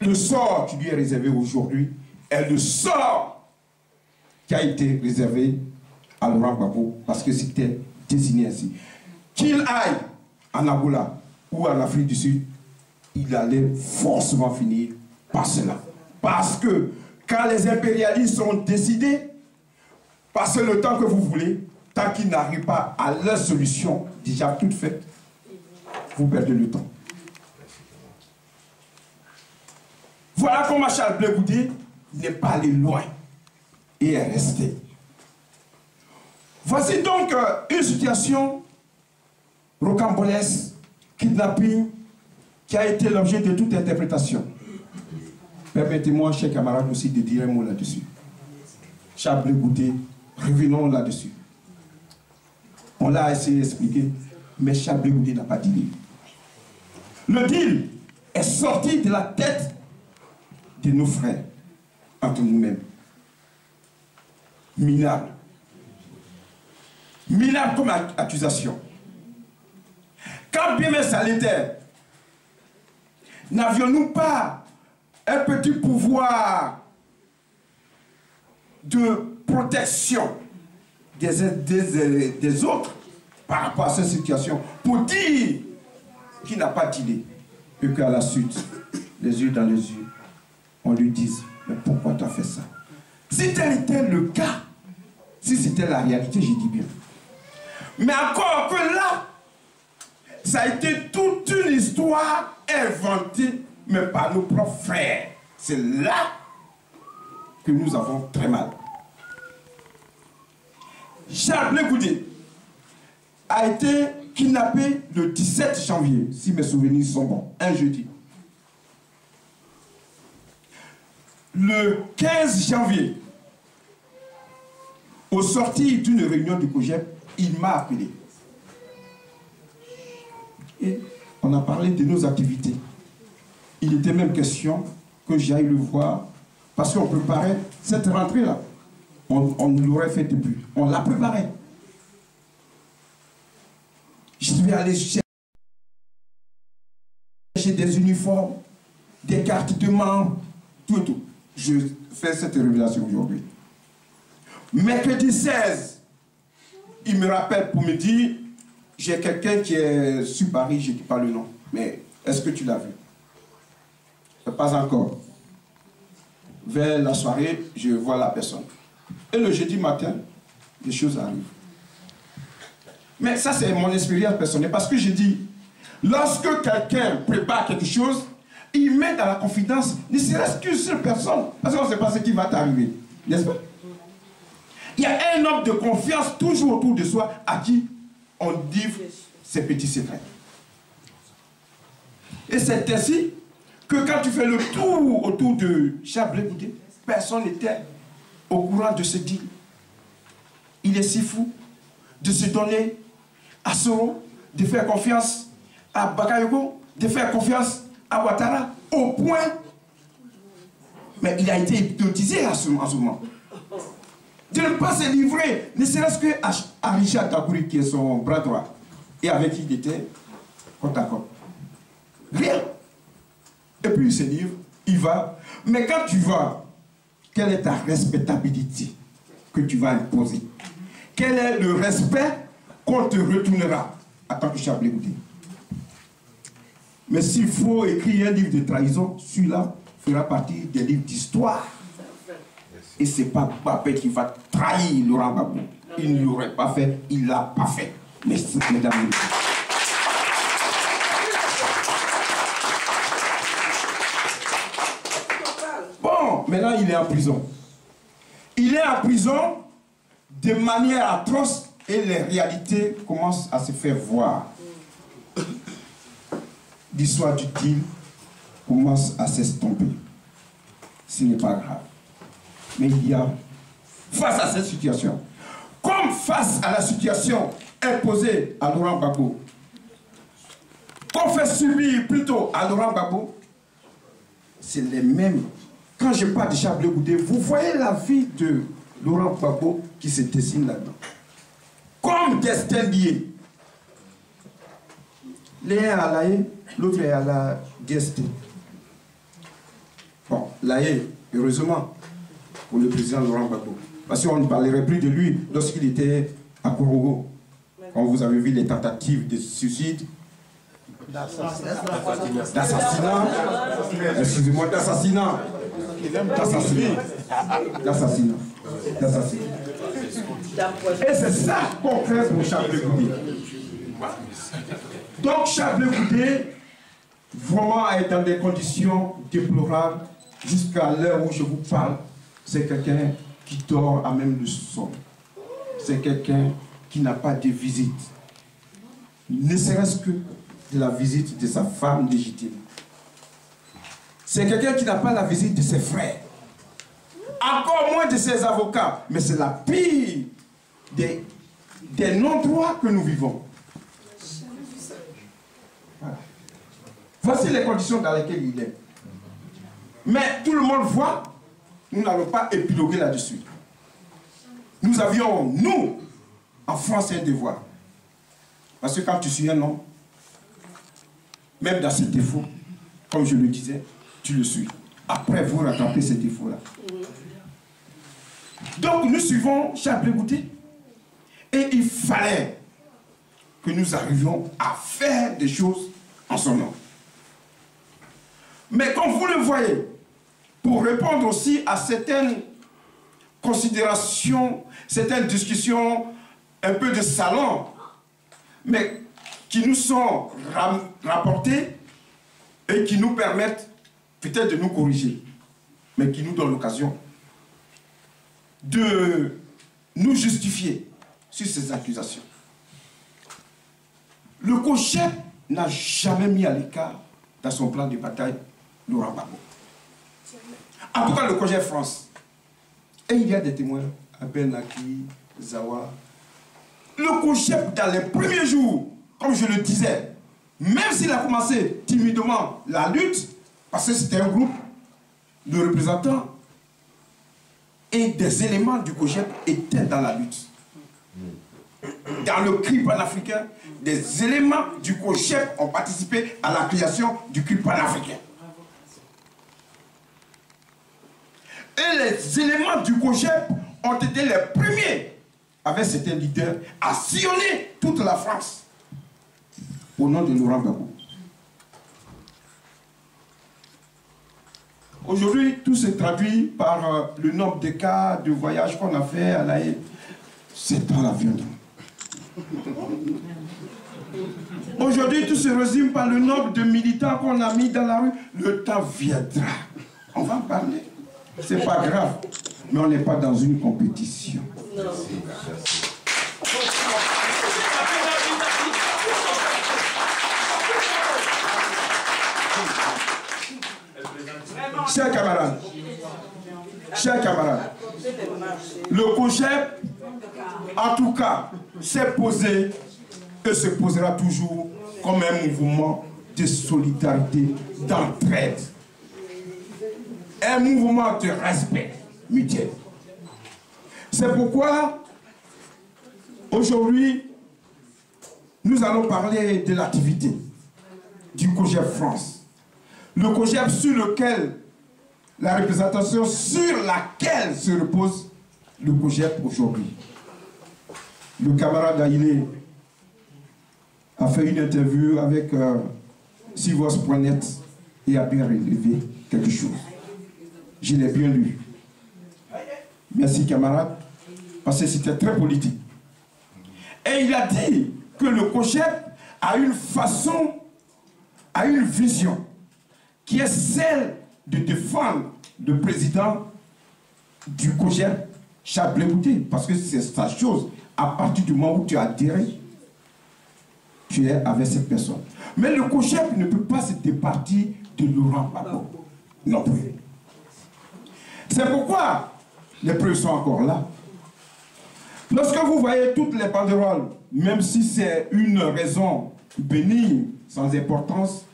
I: le sort qui lui est réservé aujourd'hui est le sort qui a été réservé à Laurent Gbagbo parce que c'était désigné ainsi. Qu'il aille en Angola ou en Afrique du Sud, il allait forcément finir par cela. Parce que quand les impérialistes ont décidé, passez le temps que vous voulez, tant qu'ils n'arrivent pas à leur solution déjà toute faite, vous perdez le temps. Voilà comment Chablé Goudé n'est pas allé loin et est resté. Voici donc une situation rocambolesque, kidnapping, qui a été l'objet de toute interprétation. Permettez-moi, chers camarades, aussi de dire un mot là-dessus. Chablé Goudé, revenons là-dessus. On l'a essayé d'expliquer, mais Chablé Goudé n'a pas dealé. Le deal est sorti de la tête de nos frères, entre nous-mêmes. Minable. Minable comme accusation. Quand bien même ça l'était, n'avions-nous pas un petit pouvoir de protection des autres par rapport à cette situation pour dire qu'il n'a pas d'idée et qu'à la suite, les yeux dans les yeux, on lui dise mais pourquoi tu as fait ça? Si tel était le cas, si c'était la réalité, j'ai dit bien. Mais encore que là, ça a été toute une histoire inventée, mais par nos propres frères. C'est là que nous avons très mal. Chablé Goudé a été kidnappé le 17 janvier, si mes souvenirs sont bons, un jeudi. Le 15 janvier, au sortir d'une réunion du COJEP, il m'a appelé. Et on a parlé de nos activités. Il était même question que j'aille le voir, parce qu'on préparait cette rentrée-là. On l'aurait fait depuis. On l'a préparé. Je vais aller chercher des uniformes, des cartes de membres, tout et tout. Je fais cette révélation aujourd'hui. Mercredi 16, il me rappelle pour me dire, j'ai quelqu'un qui est sur Paris, je ne dis pas le nom, mais est-ce que tu l'as vu? Pas encore. Vers la soirée, je vois la personne. Et le jeudi matin, les choses arrivent. Mais ça, c'est mon expérience personnelle. Parce que je dis, lorsque quelqu'un prépare quelque chose, il met dans la confidence, ne serait-ce qu'une seule personne. Parce qu'on ne sait pas ce qui va t'arriver. N'est-ce pas? Il y a un homme de confiance toujours autour de soi à qui on livre ses petits secrets. Et c'est ainsi que quand tu fais le tour autour de Chablé Goudé, personne n'était au courant de ce deal. Il est si fou de se donner à Soro, de faire confiance à Bakayoko, de faire confiance à Ouattara, au point. Mais il a été hypnotisé à ce moment. De ne pas se livrer, ne serait-ce que à Richard Takouri, qui est son bras droit, et avec qui il était côte à côte. Rien. Et puis il se livre, il va. Mais quand tu vas, quelle est ta respectabilité que tu vas imposer? Quel est le respect qu'on te retournera en tant que Chablé Goudé? Mais s'il faut écrire un livre de trahison, celui-là fera partie des livres d'histoire. Et ce n'est pas Mbappé qui va trahir Laurent Gbagbo. Il ne l'aurait pas fait, il ne l'a pas fait. Merci, mesdames et messieurs. Bon, maintenant il est en prison. Il est en prison de manière atroce et les réalités commencent à se faire voir. L'histoire du deal commence à s'estomper. Ce n'est pas grave. Mais il y a, face à cette situation, comme face à la situation imposée à Laurent Gbagbo, qu'on fait subir plutôt à Laurent Gbagbo, c'est les mêmes. Quand je parle de Chablé Goudé, vous voyez la vie de Laurent Gbagbo qui se dessine là-dedans. Comme destin lié. L'un est à l'AE, l'autre est à la DST. Bon, l'AE, heureusement, pour le président Laurent Gbagbo. Parce qu'on ne parlerait plus de lui lorsqu'il était à Korogo. Quand vous avez vu les tentatives de suicide, d'assassinat, excusez-moi, d'assassinat. Et c'est ça qu'on crée pour Chablé Goudé. Donc Chablé Goudé vraiment est dans des conditions déplorables jusqu'à l'heure où je vous parle. C'est quelqu'un qui dort à même le sol. C'est quelqu'un qui n'a pas de visite. Ne serait-ce que de la visite de sa femme légitime. C'est quelqu'un qui n'a pas la visite de ses frères. Encore moins de ses avocats. Mais c'est la pire des non-droits que nous vivons. Voilà. Voici les conditions dans lesquelles il est. Mais tout le monde voit, nous n'allons pas épiloguer là-dessus. Nous avions, nous, en France, un devoir. Parce que quand tu suis un homme, même dans ses défauts, comme je le disais, tu le suis. Après, vous rattrapez ces défauts-là. Donc, nous suivons Chablé Goudé. Et il fallait que nous arrivions à faire des choses en son nom. Mais comme vous le voyez, pour répondre aussi à certaines considérations, certaines discussions un peu de salon, mais qui nous sont rapportées et qui nous permettent peut-être de nous corriger, mais qui nous donnent l'occasion de nous justifier sur ces accusations. Le COJEP n'a jamais mis à l'écart dans son plan de bataille Laurent Gbagbo. En tout cas, le COJEP France. Et il y a des témoins, Abel Naki, Zawa. Le COJEP, dans les premiers jours, comme je le disais, même s'il a commencé timidement la lutte, parce que c'était un groupe de représentants, et des éléments du COJEP étaient dans la lutte. Dans le cri panafricain, des éléments du COJEP ont participé à la création du cri panafricain. Et les éléments du COJEP ont été les premiers, avec certains leaders, à sillonner toute la France au nom de Laurent Gbagbo. Aujourd'hui, tout se traduit par le nombre de cas de voyages qu'on a fait à l'AE. C'est dans l'avion. Aujourd'hui, tout se résume par le nombre de militants qu'on a mis dans la rue. Le temps viendra. On va en parler. C'est pas grave. Mais on n'est pas dans une compétition. Chers camarades, le COJEP, en tout cas, s'est posé et se posera toujours comme un mouvement de solidarité, d'entraide, un mouvement de respect mutuel. C'est pourquoi, aujourd'hui, nous allons parler de l'activité du COJEP France. Le COJEP sur lequel, la représentation sur laquelle se repose le COJEP aujourd'hui. Le camarade Aïlé a fait une interview avec Sivos.net et a bien relevé quelque chose. Je l'ai bien lu. Merci camarade, parce que c'était très politique. Et il a dit que le COJEP a une façon, a une vision qui est celle de défendre le président du COJEP, Charles Blé Bouté, parce que c'est sa chose. À partir du moment où tu as adhéré, tu es avec cette personne. Mais le COJEP ne peut pas se départir de Laurent Gbagbo. Non plus. C'est pourquoi les preuves sont encore là. Lorsque vous voyez toutes les banderoles, même si c'est une raison bénigne, sans importance,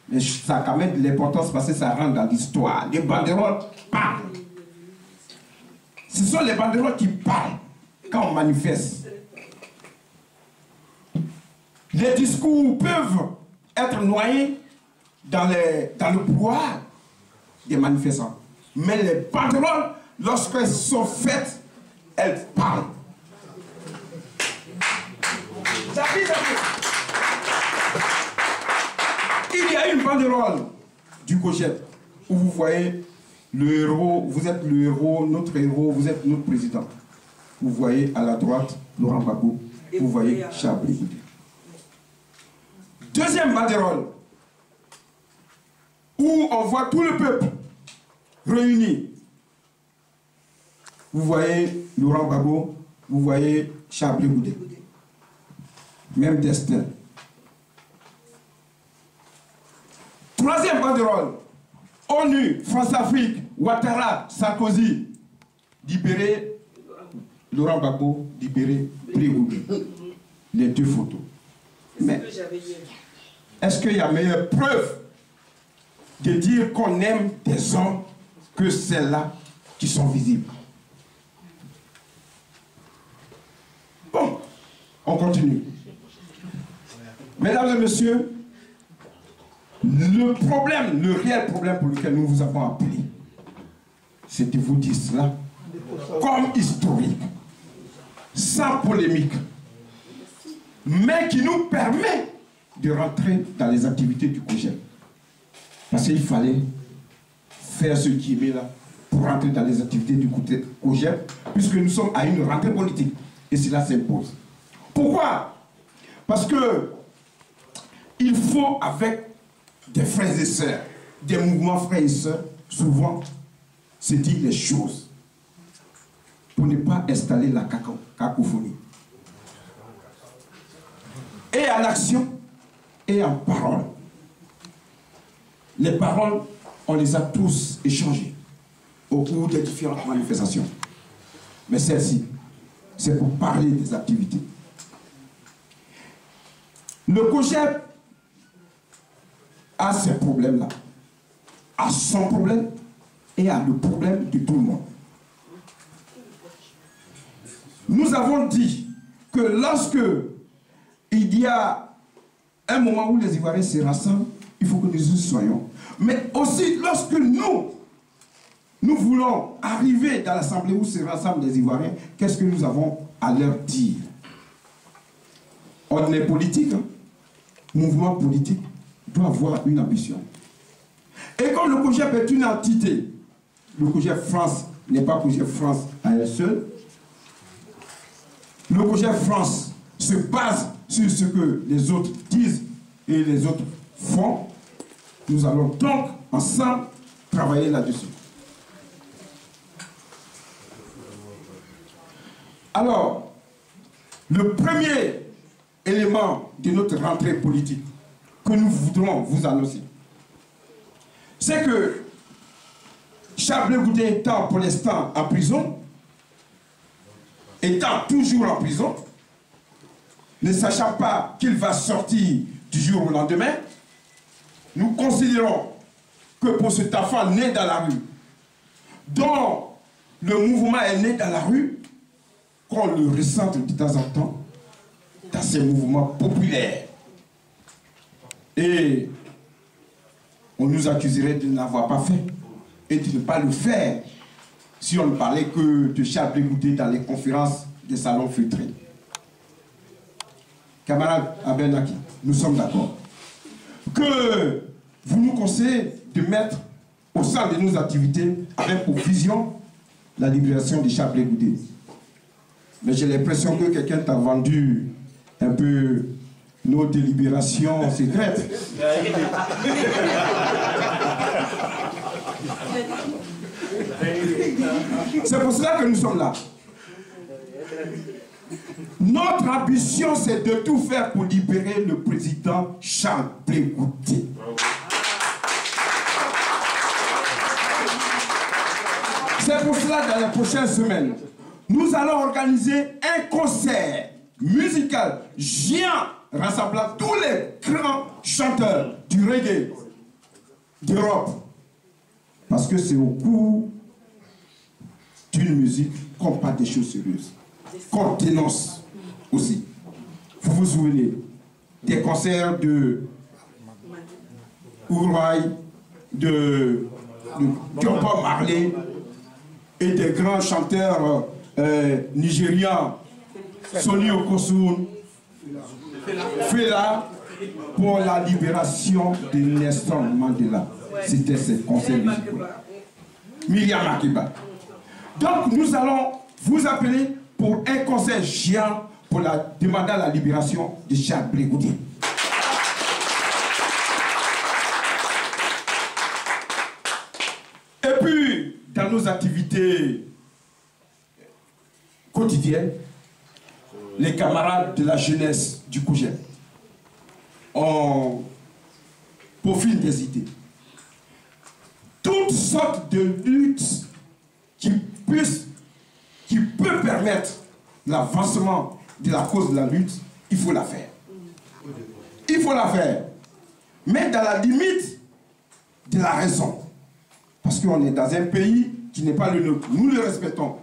I: mais ça a quand même de l'importance parce que ça rentre dans l'histoire. Les banderoles parlent. Ce sont les banderoles qui parlent quand on manifeste. Les discours peuvent être noyés dans le brouhaha des manifestants. Mais les banderoles, lorsqu'elles sont faites, elles parlent. Il y a une banderole du COJEP où vous voyez le héros, vous êtes le héros, vous êtes notre président. Vous voyez à la droite Laurent Gbagbo, vous voyez Charles Blé Bouté. Deuxième banderole où on voit tout le peuple réuni. Vous voyez Laurent Gbagbo, vous voyez Charles Blé Bouté. Même destin. Troisième banderole, ONU, France-Afrique, Ouattara, Sarkozy, libérer Laurent Gbagbo, libérer Blé Bouté. Les deux photos. Mais est-ce qu'il y a meilleure preuve de dire qu'on aime des hommes que celles-là qui sont visibles? Bon, on continue. Mesdames et messieurs, le problème, le réel problème pour lequel nous vous avons appelé, c'est de vous dire cela comme historique, sans polémique, mais qui nous permet de rentrer dans les activités du COJEP. Parce qu'il fallait faire ce qui est là pour rentrer dans les activités du COJEP, puisque nous sommes à une rentrée politique. Et cela s'impose. Pourquoi? Parce que il faut, avec des frères et sœurs, des mouvements frères et sœurs, souvent se dire les choses pour ne pas installer la cacophonie. Et en action et en parole. Les paroles, on les a tous échangées au cours des différentes manifestations. Mais celle-ci, c'est pour parler des activités. Le COJEP a ces problèmes-là, a son problème et a le problème de tout le monde. Nous avons dit que lorsque il y a un moment où les Ivoiriens se rassemblent, il faut que nous y soyons. Mais aussi lorsque nous voulons arriver dans l'assemblée où se rassemblent les Ivoiriens, qu'est-ce que nous avons à leur dire? On est politique, hein? Mouvement politique doit avoir une ambition. Et comme le COJEP est une entité, le COJEP France n'est pas COJEP France à elle seule. Le COJEP France se base sur ce que les autres disent et les autres font. Nous allons donc ensemble travailler là-dessus. Alors, le premier élément de notre rentrée politique que nous voudrons vous annoncer, c'est que Charles Blé Goudé étant pour l'instant en prison, étant toujours en prison, ne sachant pas qu'il va sortir du jour au lendemain, nous considérons que pour cet enfant né dans la rue, dont le mouvement est né dans la rue, qu'on le ressente de temps en temps dans ces mouvements populaires. Et on nous accuserait de n'avoir pas fait et de ne pas le faire si on ne parlait que de Charles Blé Goudé dans les conférences des salons filtrés. Camarade Abenaki, nous sommes d'accord que vous nous conseillez de mettre au centre de nos activités, avec pour vision, la libération de Charles Blé Goudé. Mais j'ai l'impression que quelqu'un t'a vendu un peu nos délibérations secrètes. C'est pour cela que nous sommes là. Notre ambition, c'est de tout faire pour libérer le président Charles Blé Goudé. C'est pour cela, dans les prochaines semaines, nous allons organiser un concert musical géant rassemblant tous les grands chanteurs du reggae d'Europe. Parce que c'est au cours d'une musique qu'on parle des choses sérieuses, qu'on dénonce aussi. Vous vous souvenez des concerts de Ouraï, de Bob Marley et des grands chanteurs nigérians, Sonny Okosun, Fela, pour la libération de Nelson Mandela. C'était ce concert musicaux. Myriam Makeba. Donc nous allons vous appeler pour un concert géant pour demander la libération de Charles Blé Goudé. Et puis, dans nos activités quotidiennes, les camarades de la jeunesse du COJEP ont peaufiné des idées. Toutes sortes de luttes qui peut permettre l'avancement de la cause de la lutte, il faut la faire. Il faut la faire. Mais dans la limite de la raison. Parce qu'on est dans un pays qui n'est pas le nôtre. Nous le respectons.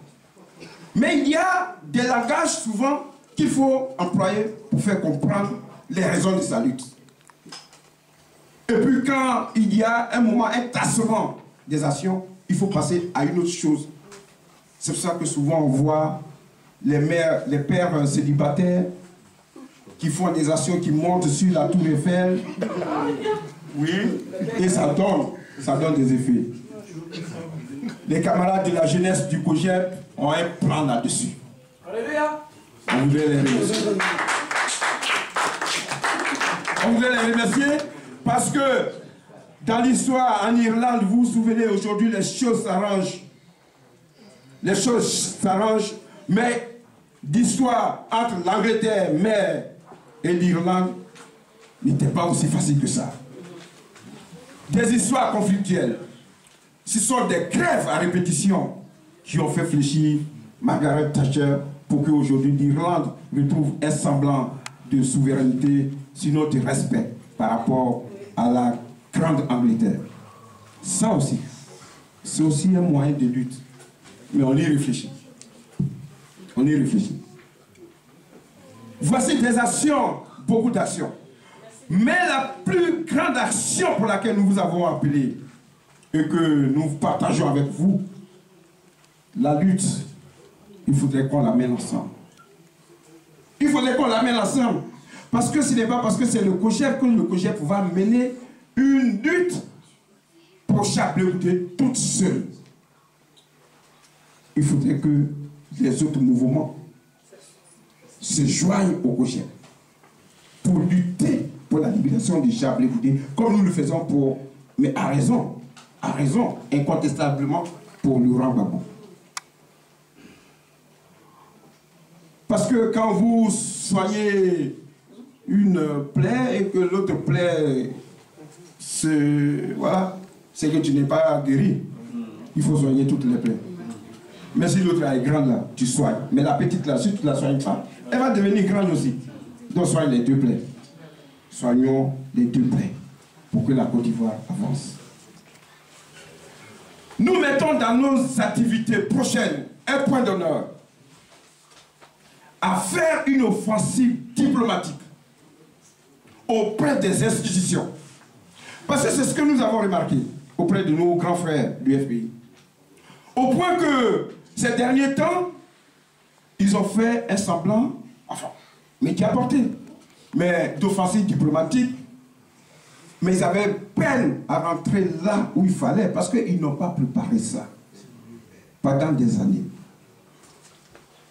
I: Mais il y a des langages souvent qu'il faut employer pour faire comprendre les raisons de sa lutte. Et puis quand il y a un moment, un tassement des actions, il faut passer à une autre chose. C'est pour ça que souvent on voit les pères célibataires qui font des actions qui montent sur la tour Eiffel. Oui, et ça donne des effets. Les camarades de la jeunesse du COJEP ont un plan là-dessus. On voudrait les remercier. On voudrait les remercier parce que dans l'histoire en Irlande, vous vous souvenez, aujourd'hui les choses s'arrangent. Les choses s'arrangent, mais l'histoire entre l'Angleterre, mère, et l'Irlande n'était pas aussi facile que ça. Des histoires conflictuelles. Ce sont des grèves à répétition qui ont fait fléchir Margaret Thatcher pour qu'aujourd'hui l'Irlande retrouve un semblant de souveraineté, sinon de respect par rapport à la grande Angleterre. Ça aussi, c'est aussi un moyen de lutte. Mais on y réfléchit. On y réfléchit. Voici des actions, beaucoup d'actions. Mais la plus grande action pour laquelle nous vous avons appelé et que nous partageons avec vous, la lutte, il faudrait qu'on la mène ensemble. Il faudrait qu'on la mène ensemble. Parce que ce n'est pas parce que c'est le COJEP que le COJEP va mener une lutte pour Charles Blé Goudé toute seule. Il faudrait que les autres mouvements se joignent au COJEP pour lutter pour la libération du Charles Blé Goudé, comme nous le faisons pour, mais à raison, incontestablement, pour Laurent Gbagbo. Parce que quand vous soignez une plaie et que l'autre plaie, voilà, c'est que tu n'es pas guéri. Il faut soigner toutes les plaies. Mais si l'autre est grande là, tu soignes. Mais la petite là, si tu ne la soignes pas, elle va devenir grande aussi. Donc soigne les deux plaies. Soignons les deux plaies pour que la Côte d'Ivoire avance. Nous mettons dans nos activités prochaines un point d'honneur à faire une offensive diplomatique auprès des institutions. Parce que c'est ce que nous avons remarqué auprès de nos grands frères du FPI. Au point que ces derniers temps, ils ont fait un semblant, enfin, mais qui a porté, mais d'offensive diplomatique. Mais ils avaient peine à rentrer là où il fallait parce qu'ils n'ont pas préparé ça pendant des années.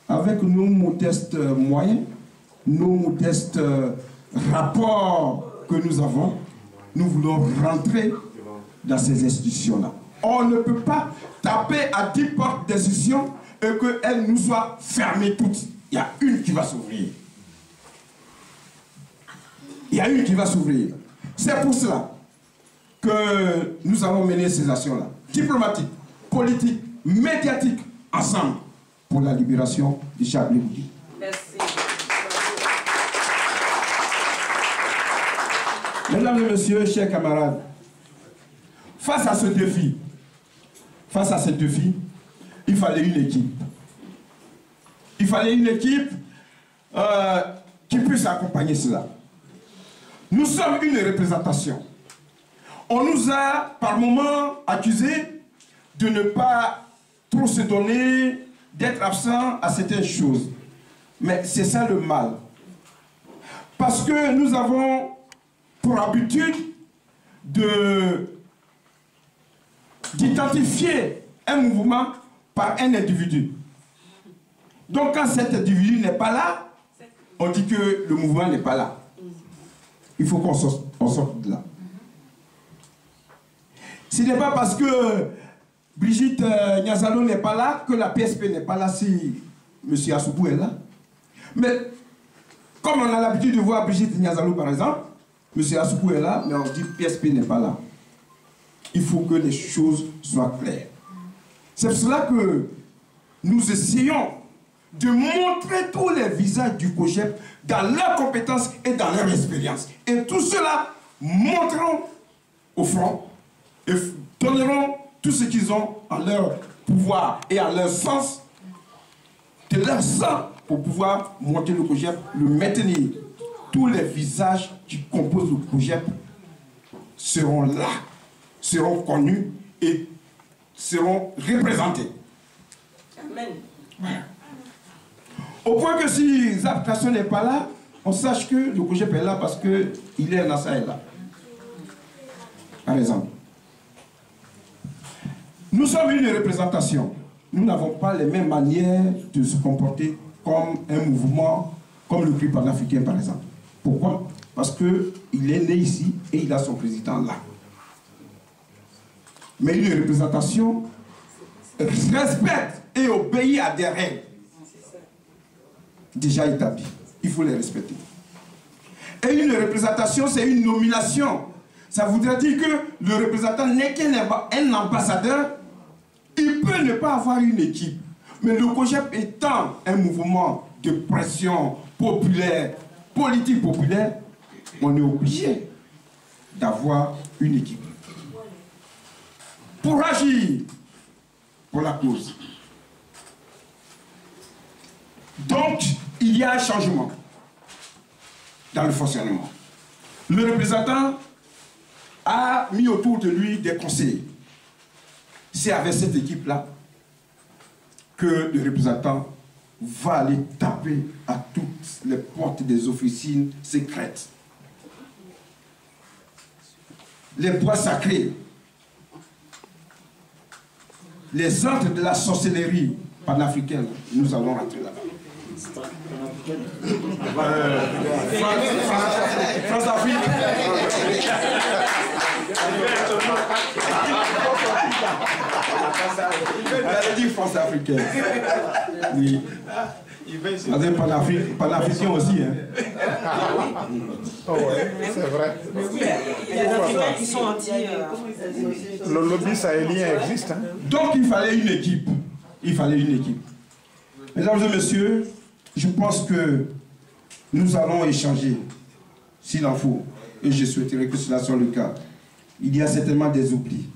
I: Avec nos modestes moyens, nos modestes rapports que nous avons, nous voulons rentrer dans ces institutions-là. On ne peut pas taper à 10 portes d'institutions et qu'elles nous soient fermées toutes. Il y a une qui va s'ouvrir. Il y a une qui va s'ouvrir. C'est pour cela que nous allons mener ces actions-là, diplomatiques, politiques, médiatiques, ensemble, pour la libération du Charles Blé Goudé.
J: Merci.
I: Mesdames et messieurs, chers camarades, face à ce défi, il fallait une équipe. Il fallait une équipe qui puisse accompagner cela. Nous sommes une représentation. On nous a par moments accusés de ne pas trop se donner, d'être absent à certaines choses. Mais c'est ça le mal. Parce que nous avons pour habitude d'identifier un mouvement par un individu. Donc quand cet individu n'est pas là, on dit que le mouvement n'est pas là. Il faut qu'on sorte de là. Ce n'est pas parce que Brigitte Niazalo n'est pas là que la PSP n'est pas là si M. Assoubou est là. Mais comme on a l'habitude de voir Brigitte Niazalo par exemple, M. Assoubou est là, mais on dit PSP n'est pas là. Il faut que les choses soient claires. C'est pour cela que nous essayons de montrer tous les visages du COJEP dans leurs compétences et dans leur expérience. Et tout cela montreront au front et donneront tout ce qu'ils ont en leur pouvoir et en leur sens, de leur sang, pour pouvoir monter le COJEP, le maintenir. Tous les visages qui composent le COJEP seront là, seront connus et seront représentés.
J: Amen.
I: Voilà. Au point que si Zap Kasson n'est pas là, on sache que le COJEP est là parce qu'il est Nassa est là. Par exemple. Nous sommes une représentation. Nous n'avons pas les mêmes manières de se comporter comme un mouvement, comme le CRI panafricain par exemple. Pourquoi? Parce qu'il est né ici et il a son président là. Mais une représentation respecte et obéit à des règles déjà établies. Il faut les respecter. Et une représentation, c'est une nomination. Ça voudrait dire que le représentant n'est qu'un ambassadeur. Il peut ne pas avoir une équipe. Mais le COJEP étant un mouvement de pression populaire, politique populaire, on est obligé d'avoir une équipe. Pour agir pour la cause. Donc, il y a un changement dans le fonctionnement. Le représentant a mis autour de lui des conseillers. C'est avec cette équipe-là que le représentant va aller taper à toutes les portes des officines secrètes. Les bois sacrés, les ordres de la sorcellerie panafricaine, nous allons rentrer là-bas. France-Afrique. Elle a dit France africaine. Oui. Panafricain aussi. Hein.
J: Oh ouais, c'est vrai.
F: Mais oui, il y a des Africains qui sont anti.
J: Le lobby sahélien existe. Hein.
I: Donc il fallait une équipe. Il fallait une équipe. Mesdames et messieurs, je pense que nous allons échanger, s'il en faut, et je souhaiterais que cela soit le cas. Il y a certainement des oublis.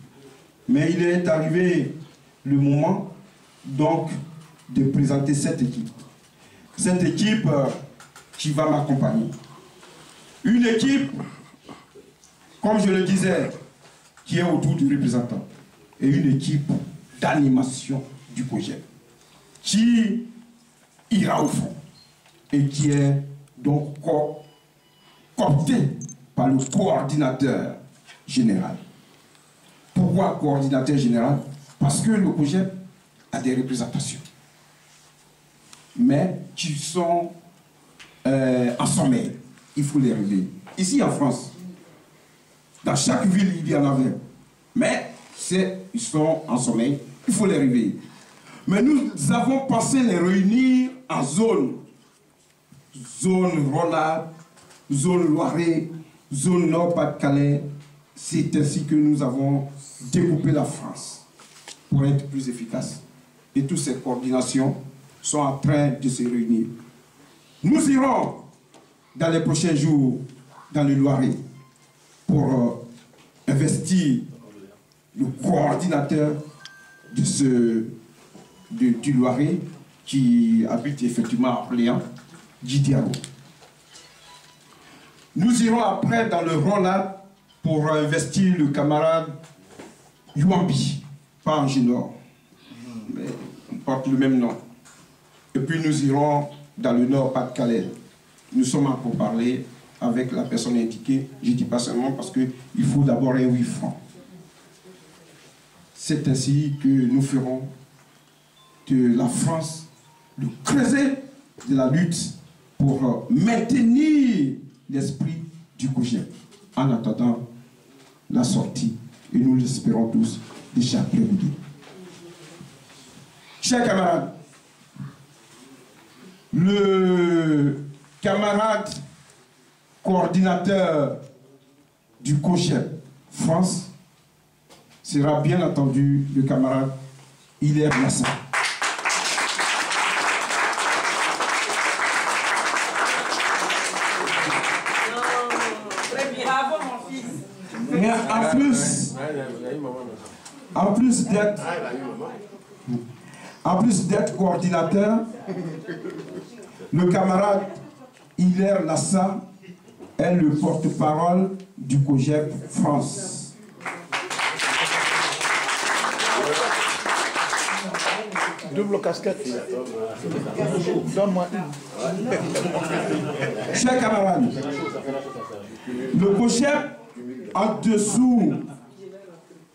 I: Mais il est arrivé le moment, donc, de présenter cette équipe. Cette équipe qui va m'accompagner. Une équipe, comme je le disais, qui est autour du représentant. Et une équipe d'animation du COJEP, qui ira au fond et qui est donc coopté par le coordinateur général. Pourquoi coordinateur général? Parce que le COJEP a des représentations, mais qui sont en sommeil. Il faut les réveiller. Ici en France, dans chaque ville, il y en avait. Mais ils sont en sommeil, il faut les réveiller. Mais nous avons pensé les réunir en zone. Zone Rhône-Alpes, zone Loiret, zone Nord-Pas-de-Calais. C'est ainsi que nous avons découpé la France pour être plus efficace. Et toutes ces coordinations sont en train de se réunir. Nous irons dans les prochains jours dans le Loiret pour investir le coordinateur du Loiret qui habite effectivement à Orléans, Didiaro. Nous irons après dans le Rhône-Alpes pour investir le camarade Yuambi, pas Angénor, mais on porte le même nom. Et puis nous irons dans le Nord-Pas-de-Calais. Nous sommes en pourparlers avec la personne indiquée. Je ne dis pas seulement parce qu'il faut d'abord un 8 francs. C'est ainsi que nous ferons de la France le creuset de la lutte pour maintenir l'esprit du COJEP en attendant la sortie, et nous l'espérons tous, de Chablais Goudé. Chers camarades, le camarade coordinateur du COJEP France sera bien entendu le camarade Hilaire Massa. Mais en plus d'être coordinateur, le camarade Hilaire Lassa est le porte-parole du COJEP France.
J: Double casquette. Donne-moi une.
I: Chers camarades, le COJEP, en dessous,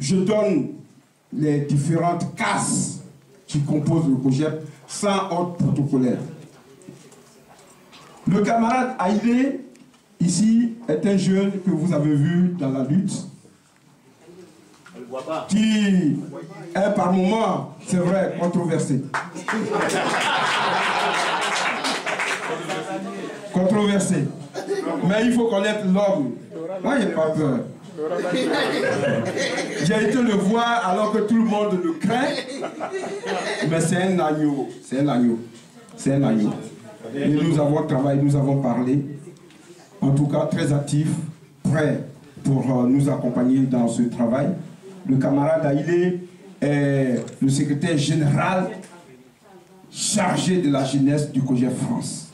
I: je donne les différentes cases qui composent le COJEP sans ordre protocolaire. Le camarade Haïlé, ici, est un jeune que vous avez vu dans la lutte, qui est par moments, c'est vrai, controversé. Controversé. Mais il faut connaître l'homme. Moi, j'ai pas peur. J'ai été le voir alors que tout le monde le craint. Mais c'est un agneau. C'est un agneau. C'est un agneau. Et nous avons travaillé, nous avons parlé. En tout cas, très actif, prêt pour nous accompagner dans ce travail. Le camarade Haïlé est le secrétaire général chargé de la jeunesse du COJEP France.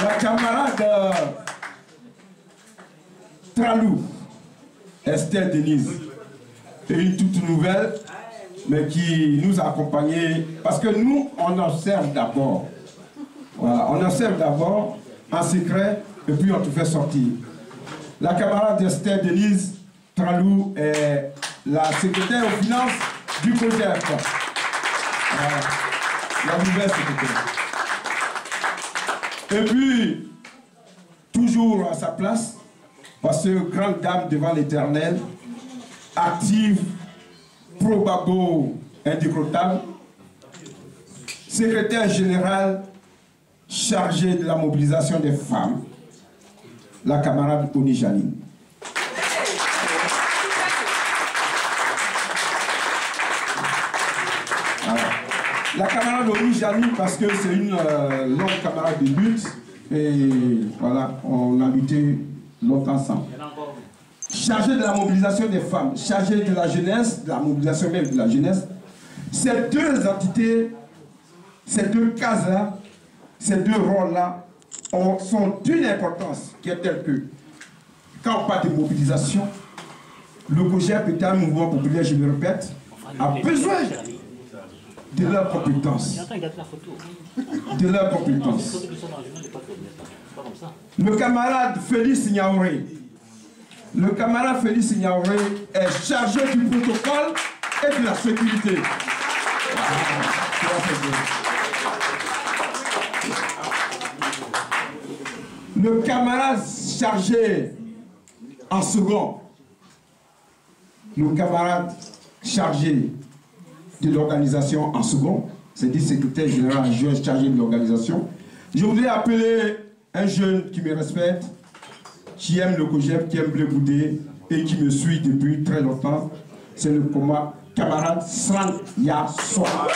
I: La camarade Tralou, Esther Denise, est une toute nouvelle, mais qui nous a accompagnés, parce que nous, on observe d'abord. Voilà, on observe d'abord en secret, et puis on te fait sortir. La camarade Esther Denise Tralou est la secrétaire aux finances du COJEP. La nouvelle secrétaire. Et puis, toujours à sa place, parce que grande dame devant l'Éternel, active, probabo, indécrottable, secrétaire général chargé de la mobilisation des femmes, la camarade Oni Jaline. La camarade Oni Jaline, parce que c'est une longue camarade de lutte, et voilà, on a lutté longtemps ensemble. Chargé de la mobilisation des femmes, chargé de la jeunesse, de la mobilisation même de la jeunesse, ces deux entités, ces deux cases-là, ces deux rôles-là sont d'une importance qui est telle que, quand on parle de mobilisation, le COJEP est un mouvement populaire, je le répète, a besoin de leurs compétences. De leurs compétences. Le camarade Félix Niaouré, est chargé du protocole et de la sécurité. Le camarade chargé en second, le camarade chargé de l'organisation en second, c'est-à-dire secrétaire général chargé de l'organisation. Je voudrais appeler un jeune qui me respecte, qui aime le COJEP, qui aime Blé Goudé et qui me suit depuis très longtemps. C'est le camarade Sran Yassoa.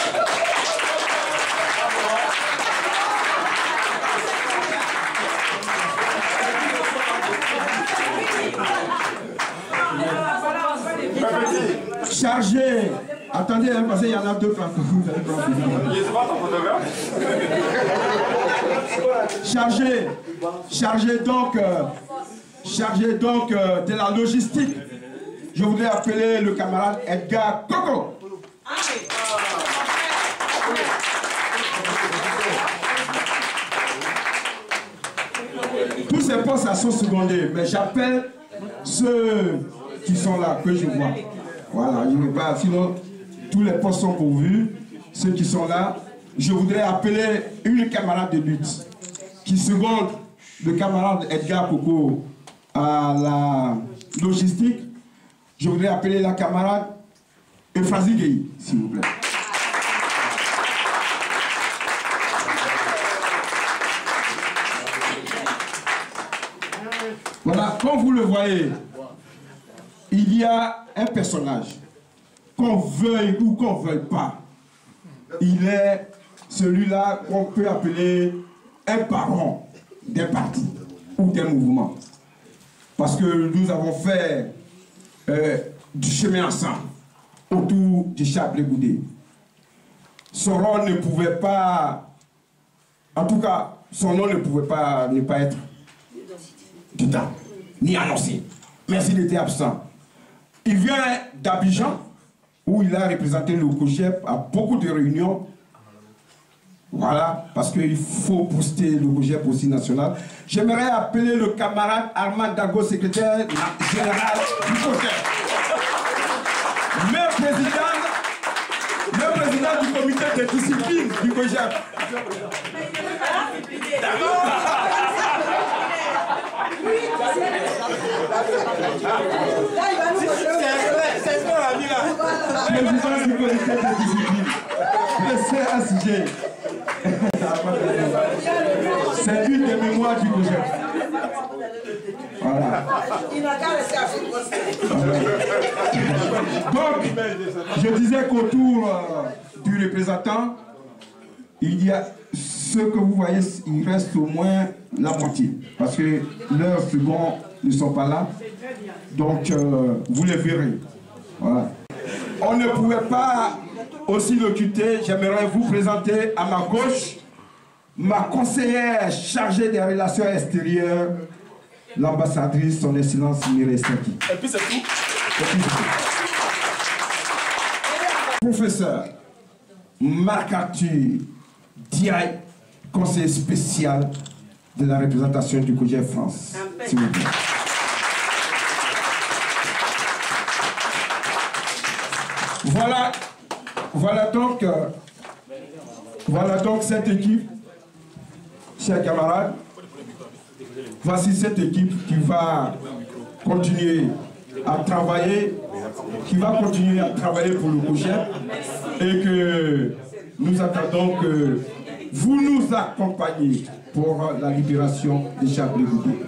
I: Chargé, attendez, hein, parce qu'il y en a deux plans que vous allez prendre. Chargé donc de la logistique. Je voudrais appeler le camarade Edgar Coco. Tous ces postes sont secondaires, mais j'appelle ceux qui sont là, que je vois. Voilà, je ne veux pas, sinon tous les postes sont pourvus. Ceux qui sont là, je voudrais appeler une camarade de lutte qui seconde le camarade Edgar Coco à la logistique. Je voudrais appeler la camarade Euphrasie Gueye, s'il vous plaît. Voilà, comme vous le voyez, il y a un personnage, qu'on veuille ou qu'on ne veuille pas, il est celui-là qu'on peut appeler un baron des partis ou des mouvements. Parce que nous avons fait du chemin ensemble autour du Charles Blé Goudé. Son rôle ne pouvait pas, en tout cas, son nom ne pouvait pas ne pas être dedans, ni annoncé. Mais il était absent. Il vient d'Abidjan, où il a représenté le COJEP à beaucoup de réunions. Voilà, parce qu'il faut booster le COJEP aussi national. J'aimerais appeler le camarade Armand Dago, secrétaire général du COJEP. Le président du comité de discipline du COJEP. Président du comité de discipline. C'est c'est une des mémoires du COJEP. Voilà. Donc, je disais qu'autour du représentant, il y a ce que vous voyez, il reste au moins la moitié. Parce que leurs seconds ne sont pas là. Donc, vous les verrez. Voilà. On ne pouvait pas aussi le quitter. J'aimerais vous présenter à ma gauche ma conseillère chargée des relations extérieures, l'ambassadrice, son excellence Mireille Seki.
J: Et puis c'est tout.
I: Professeur Marc-Arthur Diaye, conseiller spécial de la représentation du COJEP France. S'il vous plaît. Voilà donc cette équipe, chers camarades. Voici cette équipe qui va continuer à travailler, pour le COJEP et que nous attendons que vous nous accompagniez pour la libération de Chablé Goudé.